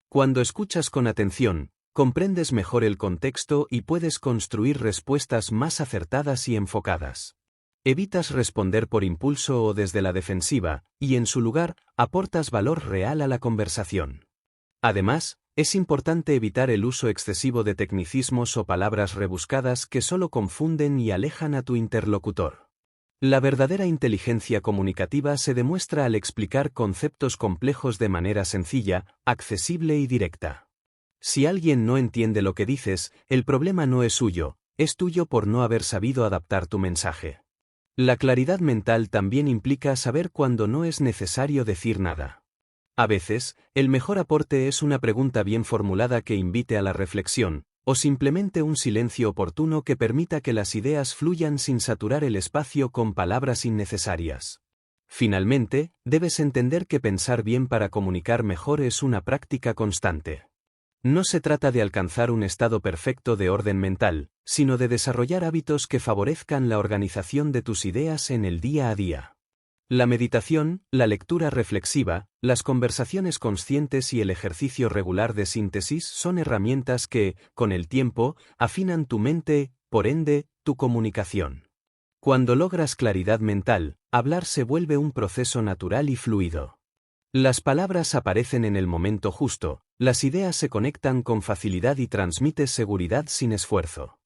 Cuando escuchas con atención, comprendes mejor el contexto y puedes construir respuestas más acertadas y enfocadas. Evitas responder por impulso o desde la defensiva, y en su lugar, aportas valor real a la conversación. Además, es importante evitar el uso excesivo de tecnicismos o palabras rebuscadas que solo confunden y alejan a tu interlocutor. La verdadera inteligencia comunicativa se demuestra al explicar conceptos complejos de manera sencilla, accesible y directa. Si alguien no entiende lo que dices, el problema no es suyo, es tuyo por no haber sabido adaptar tu mensaje. La claridad mental también implica saber cuándo no es necesario decir nada. A veces, el mejor aporte es una pregunta bien formulada que invite a la reflexión, o simplemente un silencio oportuno que permita que las ideas fluyan sin saturar el espacio con palabras innecesarias. Finalmente, debes entender que pensar bien para comunicar mejor es una práctica constante. No se trata de alcanzar un estado perfecto de orden mental, sino de desarrollar hábitos que favorezcan la organización de tus ideas en el día a día. La meditación, la lectura reflexiva, las conversaciones conscientes y el ejercicio regular de síntesis son herramientas que, con el tiempo, afinan tu mente, por ende, tu comunicación. Cuando logras claridad mental, hablar se vuelve un proceso natural y fluido. Las palabras aparecen en el momento justo, las ideas se conectan con facilidad y transmites seguridad sin esfuerzo.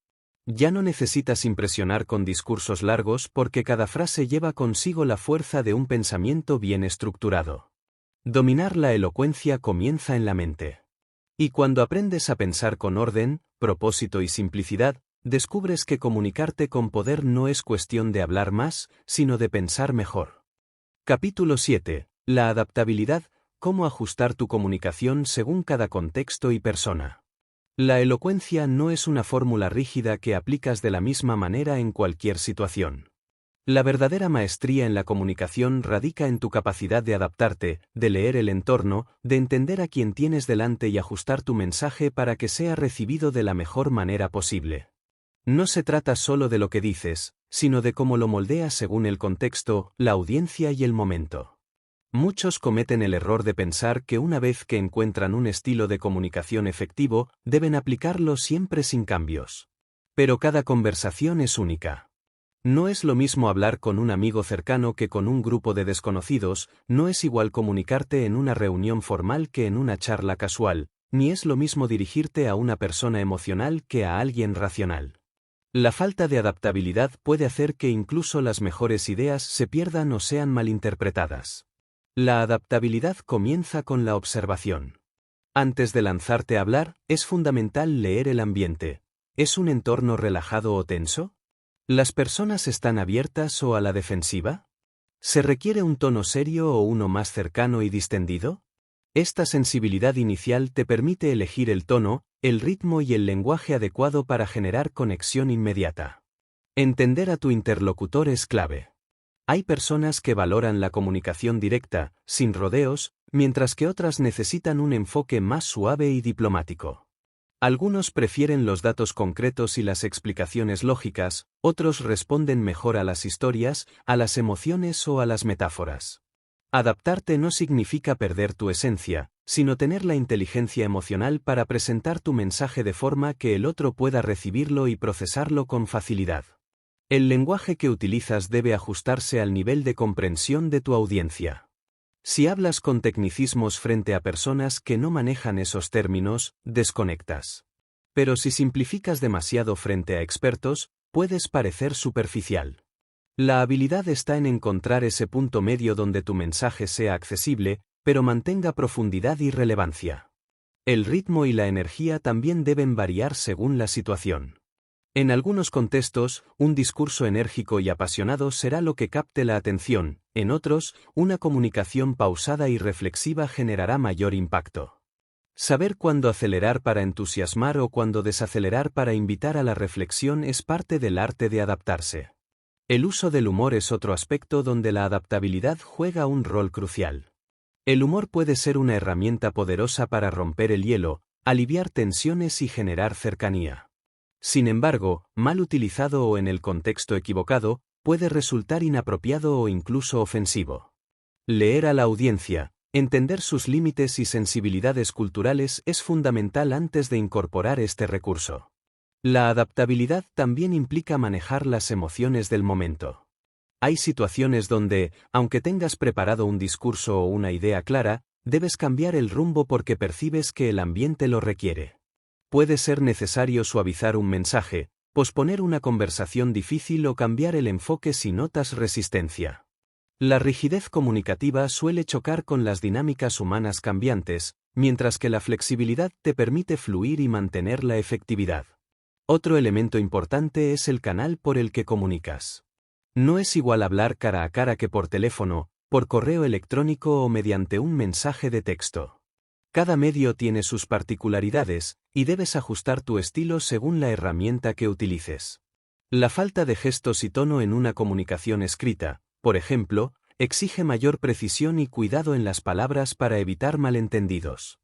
Ya no necesitas impresionar con discursos largos porque cada frase lleva consigo la fuerza de un pensamiento bien estructurado. Dominar la elocuencia comienza en la mente. Y cuando aprendes a pensar con orden, propósito y simplicidad, descubres que comunicarte con poder no es cuestión de hablar más, sino de pensar mejor. Capítulo 7. La adaptabilidad, cómo ajustar tu comunicación según cada contexto y persona. La elocuencia no es una fórmula rígida que aplicas de la misma manera en cualquier situación. La verdadera maestría en la comunicación radica en tu capacidad de adaptarte, de leer el entorno, de entender a quien tienes delante y ajustar tu mensaje para que sea recibido de la mejor manera posible. No se trata solo de lo que dices, sino de cómo lo moldeas según el contexto, la audiencia y el momento. Muchos cometen el error de pensar que una vez que encuentran un estilo de comunicación efectivo, deben aplicarlo siempre sin cambios. Pero cada conversación es única. No es lo mismo hablar con un amigo cercano que con un grupo de desconocidos, no es igual comunicarte en una reunión formal que en una charla casual, ni es lo mismo dirigirte a una persona emocional que a alguien racional. La falta de adaptabilidad puede hacer que incluso las mejores ideas se pierdan o sean malinterpretadas. La adaptabilidad comienza con la observación. Antes de lanzarte a hablar, es fundamental leer el ambiente. ¿Es un entorno relajado o tenso? ¿Las personas están abiertas o a la defensiva? ¿Se requiere un tono serio o uno más cercano y distendido? Esta sensibilidad inicial te permite elegir el tono, el ritmo y el lenguaje adecuado para generar conexión inmediata. Entender a tu interlocutor es clave. Hay personas que valoran la comunicación directa, sin rodeos, mientras que otras necesitan un enfoque más suave y diplomático. Algunos prefieren los datos concretos y las explicaciones lógicas, otros responden mejor a las historias, a las emociones o a las metáforas. Adaptarte no significa perder tu esencia, sino tener la inteligencia emocional para presentar tu mensaje de forma que el otro pueda recibirlo y procesarlo con facilidad. El lenguaje que utilizas debe ajustarse al nivel de comprensión de tu audiencia. Si hablas con tecnicismos frente a personas que no manejan esos términos, desconectas. Pero si simplificas demasiado frente a expertos, puedes parecer superficial. La habilidad está en encontrar ese punto medio donde tu mensaje sea accesible, pero mantenga profundidad y relevancia. El ritmo y la energía también deben variar según la situación. En algunos contextos, un discurso enérgico y apasionado será lo que capte la atención, en otros, una comunicación pausada y reflexiva generará mayor impacto. Saber cuándo acelerar para entusiasmar o cuándo desacelerar para invitar a la reflexión es parte del arte de adaptarse. El uso del humor es otro aspecto donde la adaptabilidad juega un rol crucial. El humor puede ser una herramienta poderosa para romper el hielo, aliviar tensiones y generar cercanía. Sin embargo, mal utilizado o en el contexto equivocado, puede resultar inapropiado o incluso ofensivo. Leer a la audiencia, entender sus límites y sensibilidades culturales es fundamental antes de incorporar este recurso. La adaptabilidad también implica manejar las emociones del momento. Hay situaciones donde, aunque tengas preparado un discurso o una idea clara, debes cambiar el rumbo porque percibes que el ambiente lo requiere. Puede ser necesario suavizar un mensaje, posponer una conversación difícil o cambiar el enfoque si notas resistencia. La rigidez comunicativa suele chocar con las dinámicas humanas cambiantes, mientras que la flexibilidad te permite fluir y mantener la efectividad. Otro elemento importante es el canal por el que comunicas. No es igual hablar cara a cara que por teléfono, por correo electrónico o mediante un mensaje de texto. Cada medio tiene sus particularidades, y debes ajustar tu estilo según la herramienta que utilices. La falta de gestos y tono en una comunicación escrita, por ejemplo, exige mayor precisión y cuidado en las palabras para evitar malentendidos.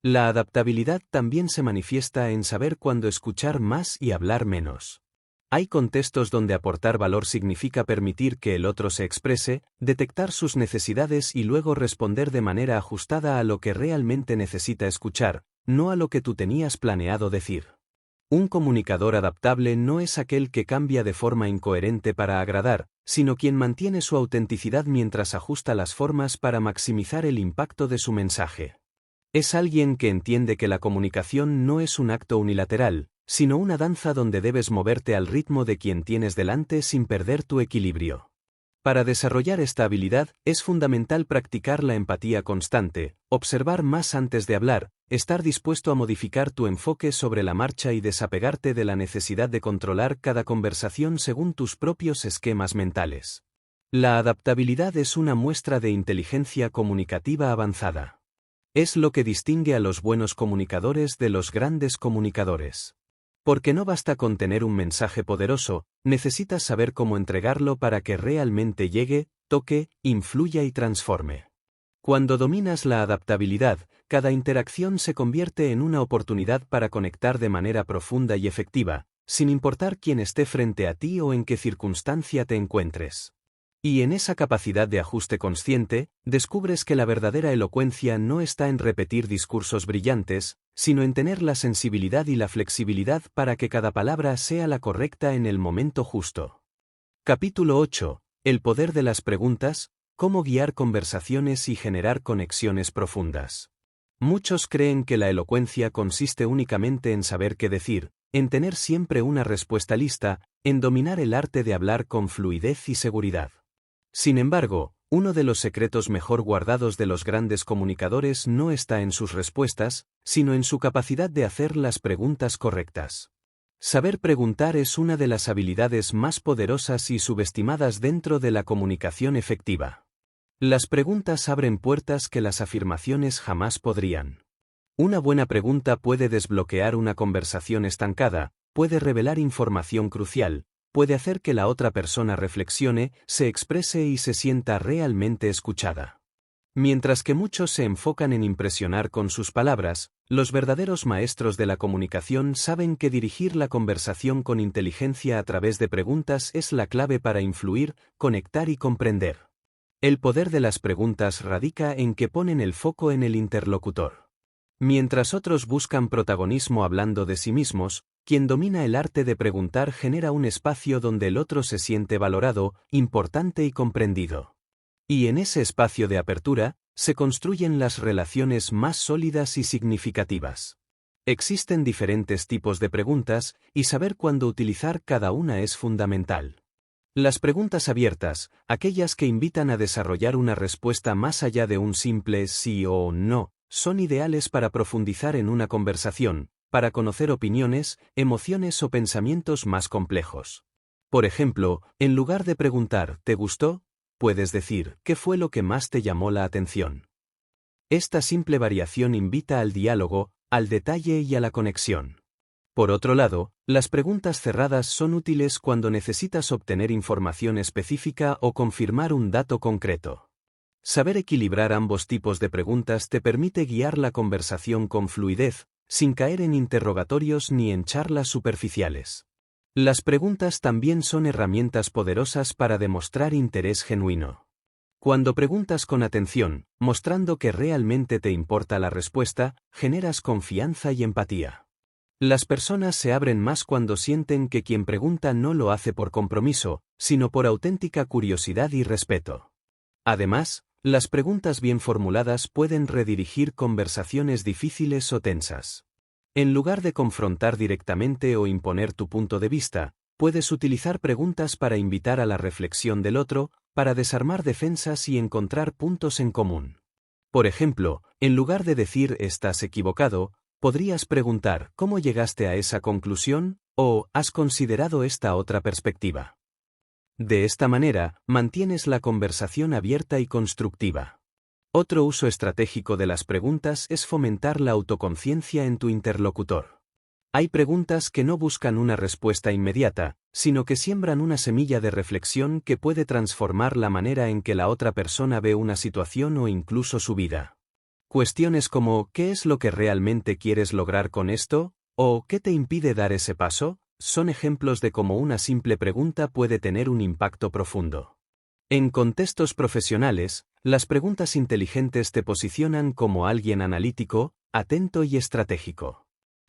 La adaptabilidad también se manifiesta en saber cuándo escuchar más y hablar menos. Hay contextos donde aportar valor significa permitir que el otro se exprese, detectar sus necesidades y luego responder de manera ajustada a lo que realmente necesita escuchar, no a lo que tú tenías planeado decir. Un comunicador adaptable no es aquel que cambia de forma incoherente para agradar, sino quien mantiene su autenticidad mientras ajusta las formas para maximizar el impacto de su mensaje. Es alguien que entiende que la comunicación no es un acto unilateral, sino una danza donde debes moverte al ritmo de quien tienes delante sin perder tu equilibrio. Para desarrollar esta habilidad, es fundamental practicar la empatía constante, observar más antes de hablar, estar dispuesto a modificar tu enfoque sobre la marcha y desapegarte de la necesidad de controlar cada conversación según tus propios esquemas mentales. La adaptabilidad es una muestra de inteligencia comunicativa avanzada. Es lo que distingue a los buenos comunicadores de los grandes comunicadores. Porque no basta con tener un mensaje poderoso, necesitas saber cómo entregarlo para que realmente llegue, toque, influya y transforme. Cuando dominas la adaptabilidad, cada interacción se convierte en una oportunidad para conectar de manera profunda y efectiva, sin importar quién esté frente a ti o en qué circunstancia te encuentres. Y en esa capacidad de ajuste consciente, descubres que la verdadera elocuencia no está en repetir discursos brillantes, sino en tener la sensibilidad y la flexibilidad para que cada palabra sea la correcta en el momento justo. Capítulo 8. El poder de las preguntas, cómo guiar conversaciones y generar conexiones profundas. Muchos creen que la elocuencia consiste únicamente en saber qué decir, en tener siempre una respuesta lista, en dominar el arte de hablar con fluidez y seguridad. Sin embargo, uno de los secretos mejor guardados de los grandes comunicadores no está en sus respuestas, sino en su capacidad de hacer las preguntas correctas. Saber preguntar es una de las habilidades más poderosas y subestimadas dentro de la comunicación efectiva. Las preguntas abren puertas que las afirmaciones jamás podrían. Una buena pregunta puede desbloquear una conversación estancada, puede revelar información crucial, puede hacer que la otra persona reflexione, se exprese y se sienta realmente escuchada. Mientras que muchos se enfocan en impresionar con sus palabras, los verdaderos maestros de la comunicación saben que dirigir la conversación con inteligencia a través de preguntas es la clave para influir, conectar y comprender. El poder de las preguntas radica en que ponen el foco en el interlocutor. Mientras otros buscan protagonismo hablando de sí mismos, quien domina el arte de preguntar genera un espacio donde el otro se siente valorado, importante y comprendido. Y en ese espacio de apertura, se construyen las relaciones más sólidas y significativas. Existen diferentes tipos de preguntas, y saber cuándo utilizar cada una es fundamental. Las preguntas abiertas, aquellas que invitan a desarrollar una respuesta más allá de un simple sí o no, son ideales para profundizar en una conversación, para conocer opiniones, emociones o pensamientos más complejos. Por ejemplo, en lugar de preguntar ¿te gustó?, puedes decir ¿qué fue lo que más te llamó la atención? Esta simple variación invita al diálogo, al detalle y a la conexión. Por otro lado, las preguntas cerradas son útiles cuando necesitas obtener información específica o confirmar un dato concreto. Saber equilibrar ambos tipos de preguntas te permite guiar la conversación con fluidez, sin caer en interrogatorios ni en charlas superficiales. Las preguntas también son herramientas poderosas para demostrar interés genuino. Cuando preguntas con atención, mostrando que realmente te importa la respuesta, generas confianza y empatía. Las personas se abren más cuando sienten que quien pregunta no lo hace por compromiso, sino por auténtica curiosidad y respeto. Además, las preguntas bien formuladas pueden redirigir conversaciones difíciles o tensas. En lugar de confrontar directamente o imponer tu punto de vista, puedes utilizar preguntas para invitar a la reflexión del otro, para desarmar defensas y encontrar puntos en común. Por ejemplo, en lugar de decir «estás equivocado», podrías preguntar «¿cómo llegaste a esa conclusión?» o «¿has considerado esta otra perspectiva?». De esta manera, mantienes la conversación abierta y constructiva. Otro uso estratégico de las preguntas es fomentar la autoconciencia en tu interlocutor. Hay preguntas que no buscan una respuesta inmediata, sino que siembran una semilla de reflexión que puede transformar la manera en que la otra persona ve una situación o incluso su vida. Cuestiones como ¿qué es lo que realmente quieres lograr con esto?, o ¿qué te impide dar ese paso?, son ejemplos de cómo una simple pregunta puede tener un impacto profundo. En contextos profesionales, las preguntas inteligentes te posicionan como alguien analítico, atento y estratégico.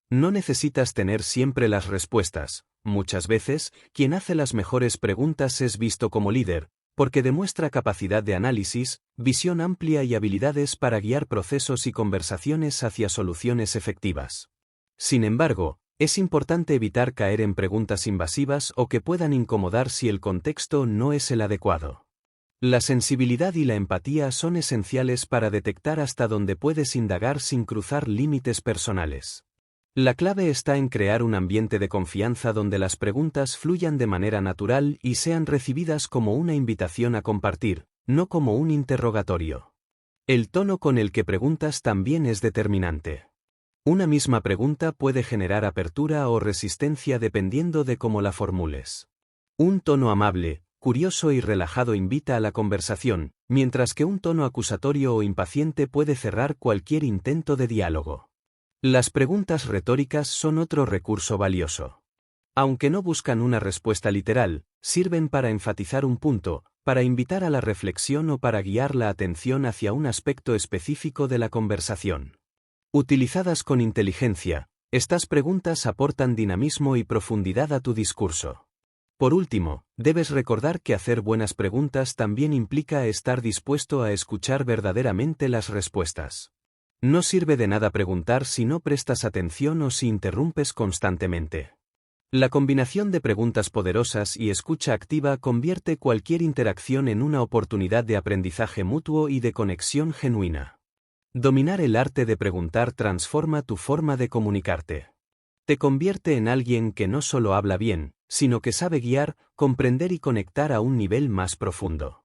No necesitas tener siempre las respuestas. Muchas veces, quien hace las mejores preguntas es visto como líder, porque demuestra capacidad de análisis, visión amplia y habilidades para guiar procesos y conversaciones hacia soluciones efectivas. Sin embargo, es importante evitar caer en preguntas invasivas o que puedan incomodar si el contexto no es el adecuado. La sensibilidad y la empatía son esenciales para detectar hasta dónde puedes indagar sin cruzar límites personales. La clave está en crear un ambiente de confianza donde las preguntas fluyan de manera natural y sean recibidas como una invitación a compartir, no como un interrogatorio. El tono con el que preguntas también es determinante. Una misma pregunta puede generar apertura o resistencia dependiendo de cómo la formules. Un tono amable, curioso y relajado invita a la conversación, mientras que un tono acusatorio o impaciente puede cerrar cualquier intento de diálogo. Las preguntas retóricas son otro recurso valioso. Aunque no buscan una respuesta literal, sirven para enfatizar un punto, para invitar a la reflexión o para guiar la atención hacia un aspecto específico de la conversación. Utilizadas con inteligencia, estas preguntas aportan dinamismo y profundidad a tu discurso. Por último, debes recordar que hacer buenas preguntas también implica estar dispuesto a escuchar verdaderamente las respuestas. No sirve de nada preguntar si no prestas atención o si interrumpes constantemente. La combinación de preguntas poderosas y escucha activa convierte cualquier interacción en una oportunidad de aprendizaje mutuo y de conexión genuina. Dominar el arte de preguntar transforma tu forma de comunicarte. Te convierte en alguien que no solo habla bien, sino que sabe guiar, comprender y conectar a un nivel más profundo.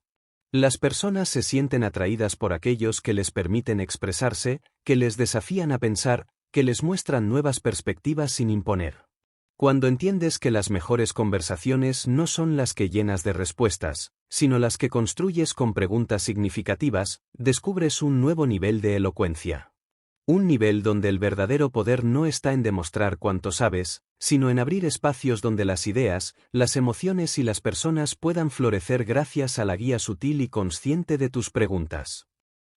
Las personas se sienten atraídas por aquellos que les permiten expresarse, que les desafían a pensar, que les muestran nuevas perspectivas sin imponer. Cuando entiendes que las mejores conversaciones no son las que llenas de respuestas, sino las que construyes con preguntas significativas, descubres un nuevo nivel de elocuencia. Un nivel donde el verdadero poder no está en demostrar cuánto sabes, sino en abrir espacios donde las ideas, las emociones y las personas puedan florecer gracias a la guía sutil y consciente de tus preguntas.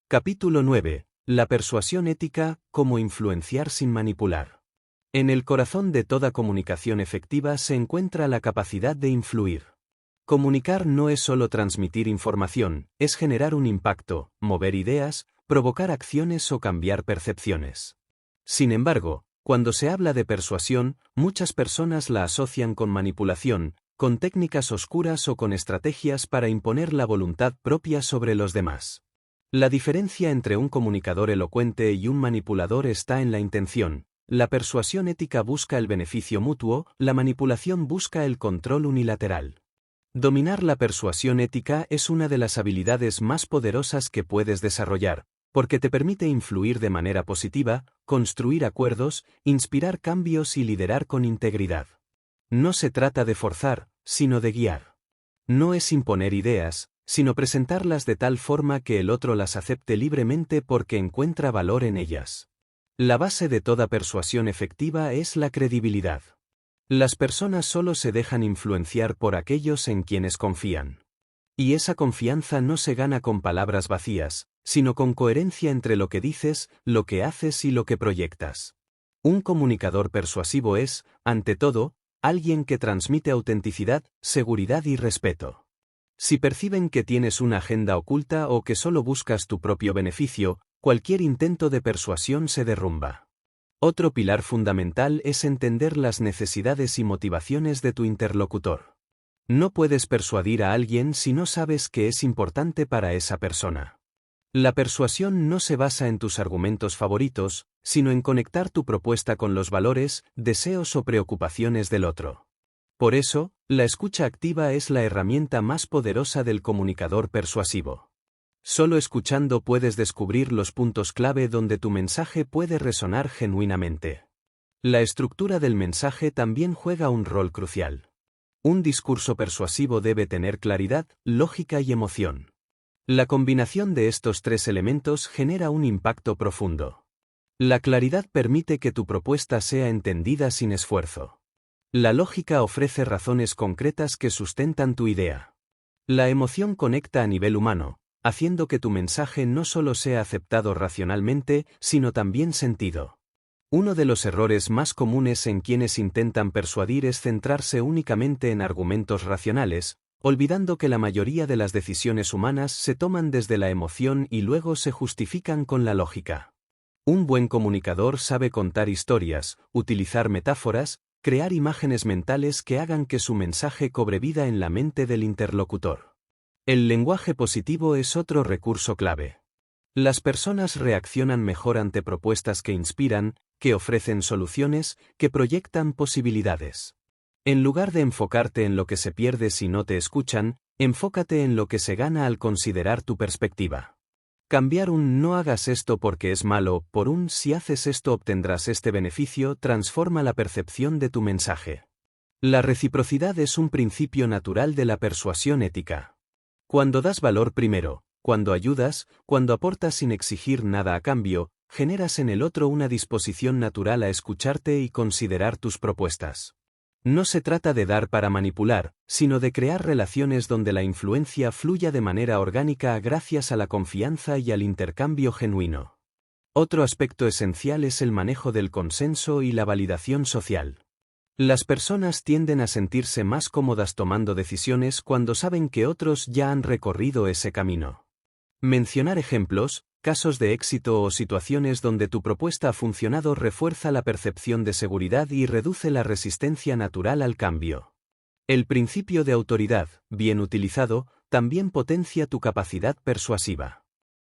Capítulo 9. La persuasión ética, cómo influenciar sin manipular. En el corazón de toda comunicación efectiva se encuentra la capacidad de influir. Comunicar no es solo transmitir información, es generar un impacto, mover ideas, provocar acciones o cambiar percepciones. Sin embargo, cuando se habla de persuasión, muchas personas la asocian con manipulación, con técnicas oscuras o con estrategias para imponer la voluntad propia sobre los demás. La diferencia entre un comunicador elocuente y un manipulador está en la intención. La persuasión ética busca el beneficio mutuo, la manipulación busca el control unilateral. Dominar la persuasión ética es una de las habilidades más poderosas que puedes desarrollar, porque te permite influir de manera positiva, construir acuerdos, inspirar cambios y liderar con integridad. No se trata de forzar, sino de guiar. No es imponer ideas, sino presentarlas de tal forma que el otro las acepte libremente porque encuentra valor en ellas. La base de toda persuasión efectiva es la credibilidad. Las personas solo se dejan influenciar por aquellos en quienes confían. Y esa confianza no se gana con palabras vacías, sino con coherencia entre lo que dices, lo que haces y lo que proyectas. Un comunicador persuasivo es, ante todo, alguien que transmite autenticidad, seguridad y respeto. Si perciben que tienes una agenda oculta o que solo buscas tu propio beneficio, cualquier intento de persuasión se derrumba. Otro pilar fundamental es entender las necesidades y motivaciones de tu interlocutor. No puedes persuadir a alguien si no sabes qué es importante para esa persona. La persuasión no se basa en tus argumentos favoritos, sino en conectar tu propuesta con los valores, deseos o preocupaciones del otro. Por eso, la escucha activa es la herramienta más poderosa del comunicador persuasivo. Solo escuchando puedes descubrir los puntos clave donde tu mensaje puede resonar genuinamente. La estructura del mensaje también juega un rol crucial. Un discurso persuasivo debe tener claridad, lógica y emoción. La combinación de estos tres elementos genera un impacto profundo. La claridad permite que tu propuesta sea entendida sin esfuerzo. La lógica ofrece razones concretas que sustentan tu idea. La emoción conecta a nivel humano, haciendo que tu mensaje no solo sea aceptado racionalmente, sino también sentido. Uno de los errores más comunes en quienes intentan persuadir es centrarse únicamente en argumentos racionales, olvidando que la mayoría de las decisiones humanas se toman desde la emoción y luego se justifican con la lógica. Un buen comunicador sabe contar historias, utilizar metáforas, crear imágenes mentales que hagan que su mensaje cobre vida en la mente del interlocutor. El lenguaje positivo es otro recurso clave. Las personas reaccionan mejor ante propuestas que inspiran, que ofrecen soluciones, que proyectan posibilidades. En lugar de enfocarte en lo que se pierde si no te escuchan, enfócate en lo que se gana al considerar tu perspectiva. Cambiar un "no hagas esto porque es malo" por un "si haces esto obtendrás este beneficio" transforma la percepción de tu mensaje. La reciprocidad es un principio natural de la persuasión ética. Cuando das valor primero, cuando ayudas, cuando aportas sin exigir nada a cambio, generas en el otro una disposición natural a escucharte y considerar tus propuestas. No se trata de dar para manipular, sino de crear relaciones donde la influencia fluya de manera orgánica gracias a la confianza y al intercambio genuino. Otro aspecto esencial es el manejo del consenso y la validación social. Las personas tienden a sentirse más cómodas tomando decisiones cuando saben que otros ya han recorrido ese camino. Mencionar ejemplos, casos de éxito o situaciones donde tu propuesta ha funcionado refuerza la percepción de seguridad y reduce la resistencia natural al cambio. El principio de autoridad, bien utilizado, también potencia tu capacidad persuasiva.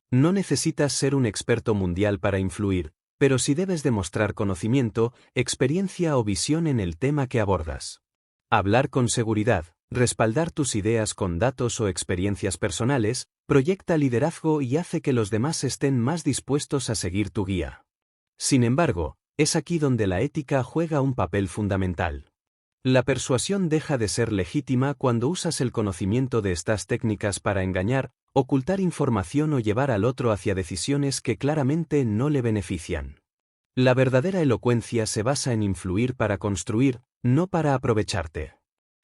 No necesitas ser un experto mundial para influir, pero si debes demostrar conocimiento, experiencia o visión en el tema que abordas. Hablar con seguridad, respaldar tus ideas con datos o experiencias personales, proyecta liderazgo y hace que los demás estén más dispuestos a seguir tu guía. Sin embargo, es aquí donde la ética juega un papel fundamental. La persuasión deja de ser legítima cuando usas el conocimiento de estas técnicas para engañar, ocultar información o llevar al otro hacia decisiones que claramente no le benefician. La verdadera elocuencia se basa en influir para construir, no para aprovecharte.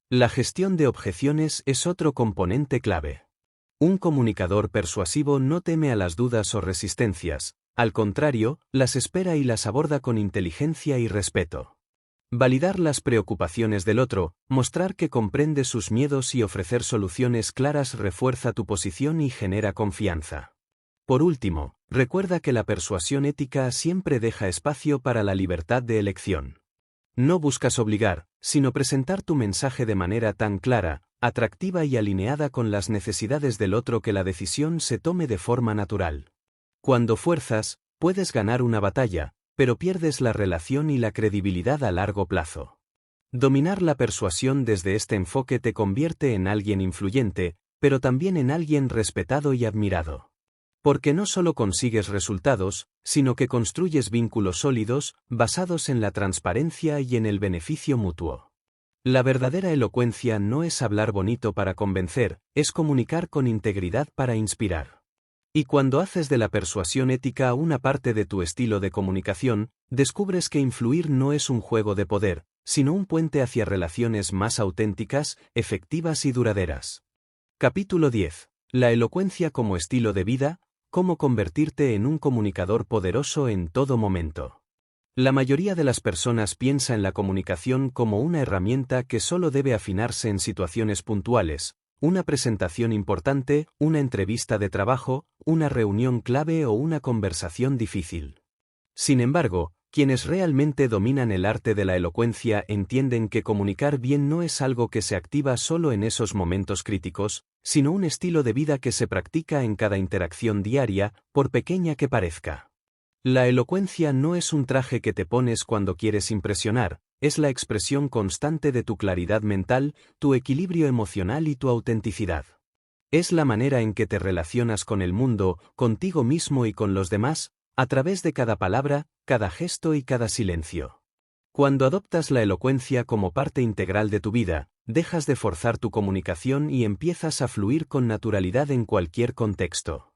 La gestión de objeciones es otro componente clave. Un comunicador persuasivo no teme a las dudas o resistencias, al contrario, las espera y las aborda con inteligencia y respeto. Validar las preocupaciones del otro, mostrar que comprende sus miedos y ofrecer soluciones claras refuerza tu posición y genera confianza. Por último, recuerda que la persuasión ética siempre deja espacio para la libertad de elección. No buscas obligar, sino presentar tu mensaje de manera tan clara, atractiva y alineada con las necesidades del otro que la decisión se tome de forma natural. Cuando fuerzas, puedes ganar una batalla, pero pierdes la relación y la credibilidad a largo plazo. Dominar la persuasión desde este enfoque te convierte en alguien influyente, pero también en alguien respetado y admirado. Porque no solo consigues resultados, sino que construyes vínculos sólidos, basados en la transparencia y en el beneficio mutuo. La verdadera elocuencia no es hablar bonito para convencer, es comunicar con integridad para inspirar. Y cuando haces de la persuasión ética una parte de tu estilo de comunicación, descubres que influir no es un juego de poder, sino un puente hacia relaciones más auténticas, efectivas y duraderas. Capítulo 10. La elocuencia como estilo de vida, cómo convertirte en un comunicador poderoso en todo momento. La mayoría de las personas piensa en la comunicación como una herramienta que solo debe afinarse en situaciones puntuales, una presentación importante, una entrevista de trabajo, una reunión clave o una conversación difícil. Sin embargo, quienes realmente dominan el arte de la elocuencia entienden que comunicar bien no es algo que se activa solo en esos momentos críticos, sino un estilo de vida que se practica en cada interacción diaria, por pequeña que parezca. La elocuencia no es un traje que te pones cuando quieres impresionar, es la expresión constante de tu claridad mental, tu equilibrio emocional y tu autenticidad. Es la manera en que te relacionas con el mundo, contigo mismo y con los demás, a través de cada palabra, cada gesto y cada silencio. Cuando adoptas la elocuencia como parte integral de tu vida, dejas de forzar tu comunicación y empiezas a fluir con naturalidad en cualquier contexto.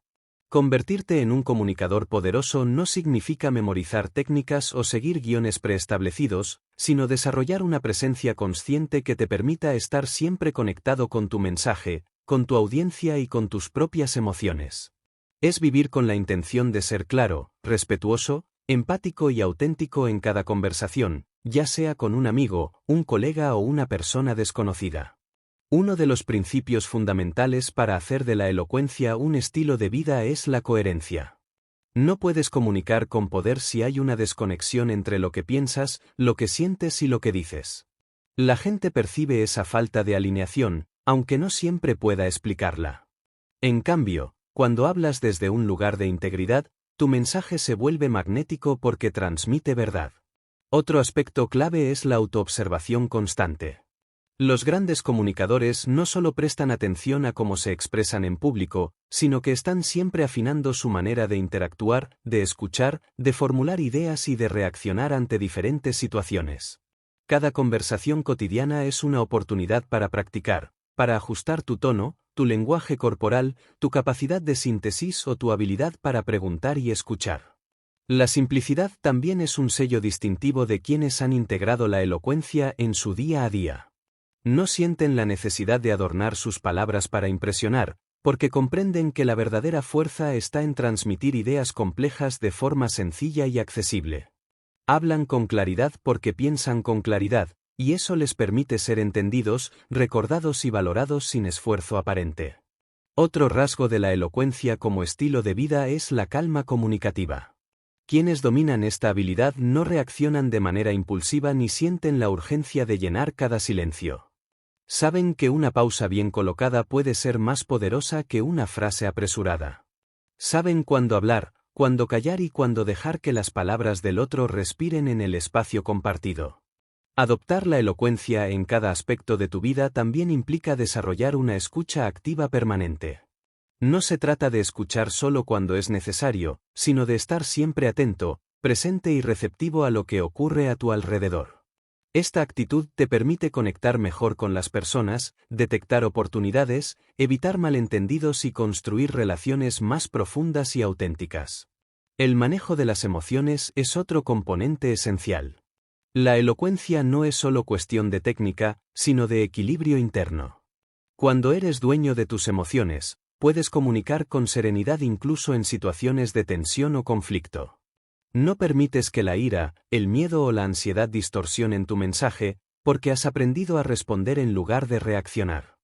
Convertirte en un comunicador poderoso no significa memorizar técnicas o seguir guiones preestablecidos, sino desarrollar una presencia consciente que te permita estar siempre conectado con tu mensaje, con tu audiencia y con tus propias emociones. Es vivir con la intención de ser claro, respetuoso, empático y auténtico en cada conversación, ya sea con un amigo, un colega o una persona desconocida. Uno de los principios fundamentales para hacer de la elocuencia un estilo de vida es la coherencia. No puedes comunicar con poder si hay una desconexión entre lo que piensas, lo que sientes y lo que dices. La gente percibe esa falta de alineación, aunque no siempre pueda explicarla. En cambio, cuando hablas desde un lugar de integridad, tu mensaje se vuelve magnético porque transmite verdad. Otro aspecto clave es la autoobservación constante. Los grandes comunicadores no solo prestan atención a cómo se expresan en público, sino que están siempre afinando su manera de interactuar, de escuchar, de formular ideas y de reaccionar ante diferentes situaciones. Cada conversación cotidiana es una oportunidad para practicar, para ajustar tu tono, tu lenguaje corporal, tu capacidad de síntesis o tu habilidad para preguntar y escuchar. La simplicidad también es un sello distintivo de quienes han integrado la elocuencia en su día a día. No sienten la necesidad de adornar sus palabras para impresionar, porque comprenden que la verdadera fuerza está en transmitir ideas complejas de forma sencilla y accesible. Hablan con claridad porque piensan con claridad, y eso les permite ser entendidos, recordados y valorados sin esfuerzo aparente. Otro rasgo de la elocuencia como estilo de vida es la calma comunicativa. Quienes dominan esta habilidad no reaccionan de manera impulsiva ni sienten la urgencia de llenar cada silencio. Saben que una pausa bien colocada puede ser más poderosa que una frase apresurada. Saben cuándo hablar, Cuándo callar y cuándo dejar que las palabras del otro respiren en el espacio compartido. Adoptar la elocuencia en cada aspecto de tu vida también implica desarrollar una escucha activa permanente. No se trata de escuchar solo cuando es necesario, sino de estar siempre atento, presente y receptivo a lo que ocurre a tu alrededor. Esta actitud te permite conectar mejor con las personas, detectar oportunidades, evitar malentendidos y construir relaciones más profundas y auténticas. El manejo de las emociones es otro componente esencial. La elocuencia no es solo cuestión de técnica, sino de equilibrio interno. Cuando eres dueño de tus emociones, puedes comunicar con serenidad incluso en situaciones de tensión o conflicto. No permites que la ira, el miedo o la ansiedad distorsionen tu mensaje, porque has aprendido a responder en lugar de reaccionar.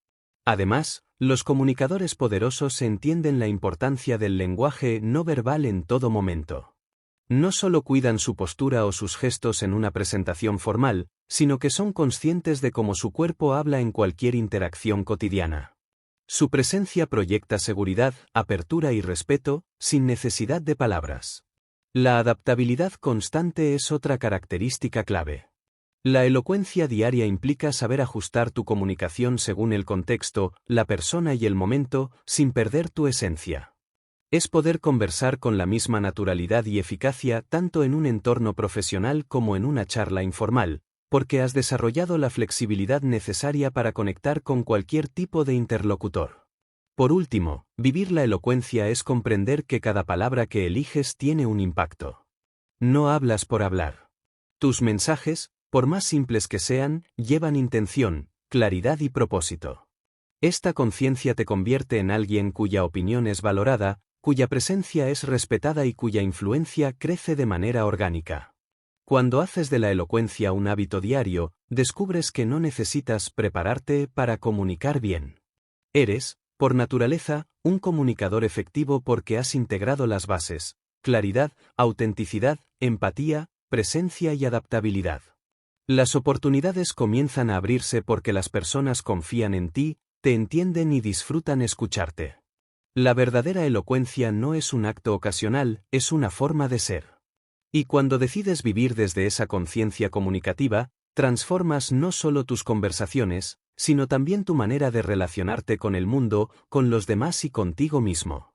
Además, los comunicadores poderosos entienden la importancia del lenguaje no verbal en todo momento. No solo cuidan su postura o sus gestos en una presentación formal, sino que son conscientes de cómo su cuerpo habla en cualquier interacción cotidiana. Su presencia proyecta seguridad, apertura y respeto, sin necesidad de palabras. La adaptabilidad constante es otra característica clave. La elocuencia diaria implica saber ajustar tu comunicación según el contexto, la persona y el momento, sin perder tu esencia. Es poder conversar con la misma naturalidad y eficacia tanto en un entorno profesional como en una charla informal, porque has desarrollado la flexibilidad necesaria para conectar con cualquier tipo de interlocutor. Por último, vivir la elocuencia es comprender que cada palabra que eliges tiene un impacto. No hablas por hablar. Tus mensajes, por más simples que sean, llevan intención, claridad y propósito. Esta conciencia te convierte en alguien cuya opinión es valorada, cuya presencia es respetada y cuya influencia crece de manera orgánica. Cuando haces de la elocuencia un hábito diario, descubres que no necesitas prepararte para comunicar bien. Eres, por naturaleza, un comunicador efectivo porque has integrado las bases: claridad, autenticidad, empatía, presencia y adaptabilidad. Las oportunidades comienzan a abrirse porque las personas confían en ti, te entienden y disfrutan escucharte. La verdadera elocuencia no es un acto ocasional, es una forma de ser. Y cuando decides vivir desde esa conciencia comunicativa, transformas no solo tus conversaciones, sino también tu manera de relacionarte con el mundo, con los demás y contigo mismo.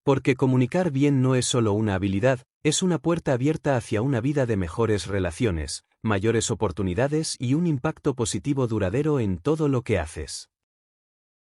Porque comunicar bien no es solo una habilidad, es una puerta abierta hacia una vida de mejores relaciones, mayores oportunidades y un impacto positivo duradero en todo lo que haces.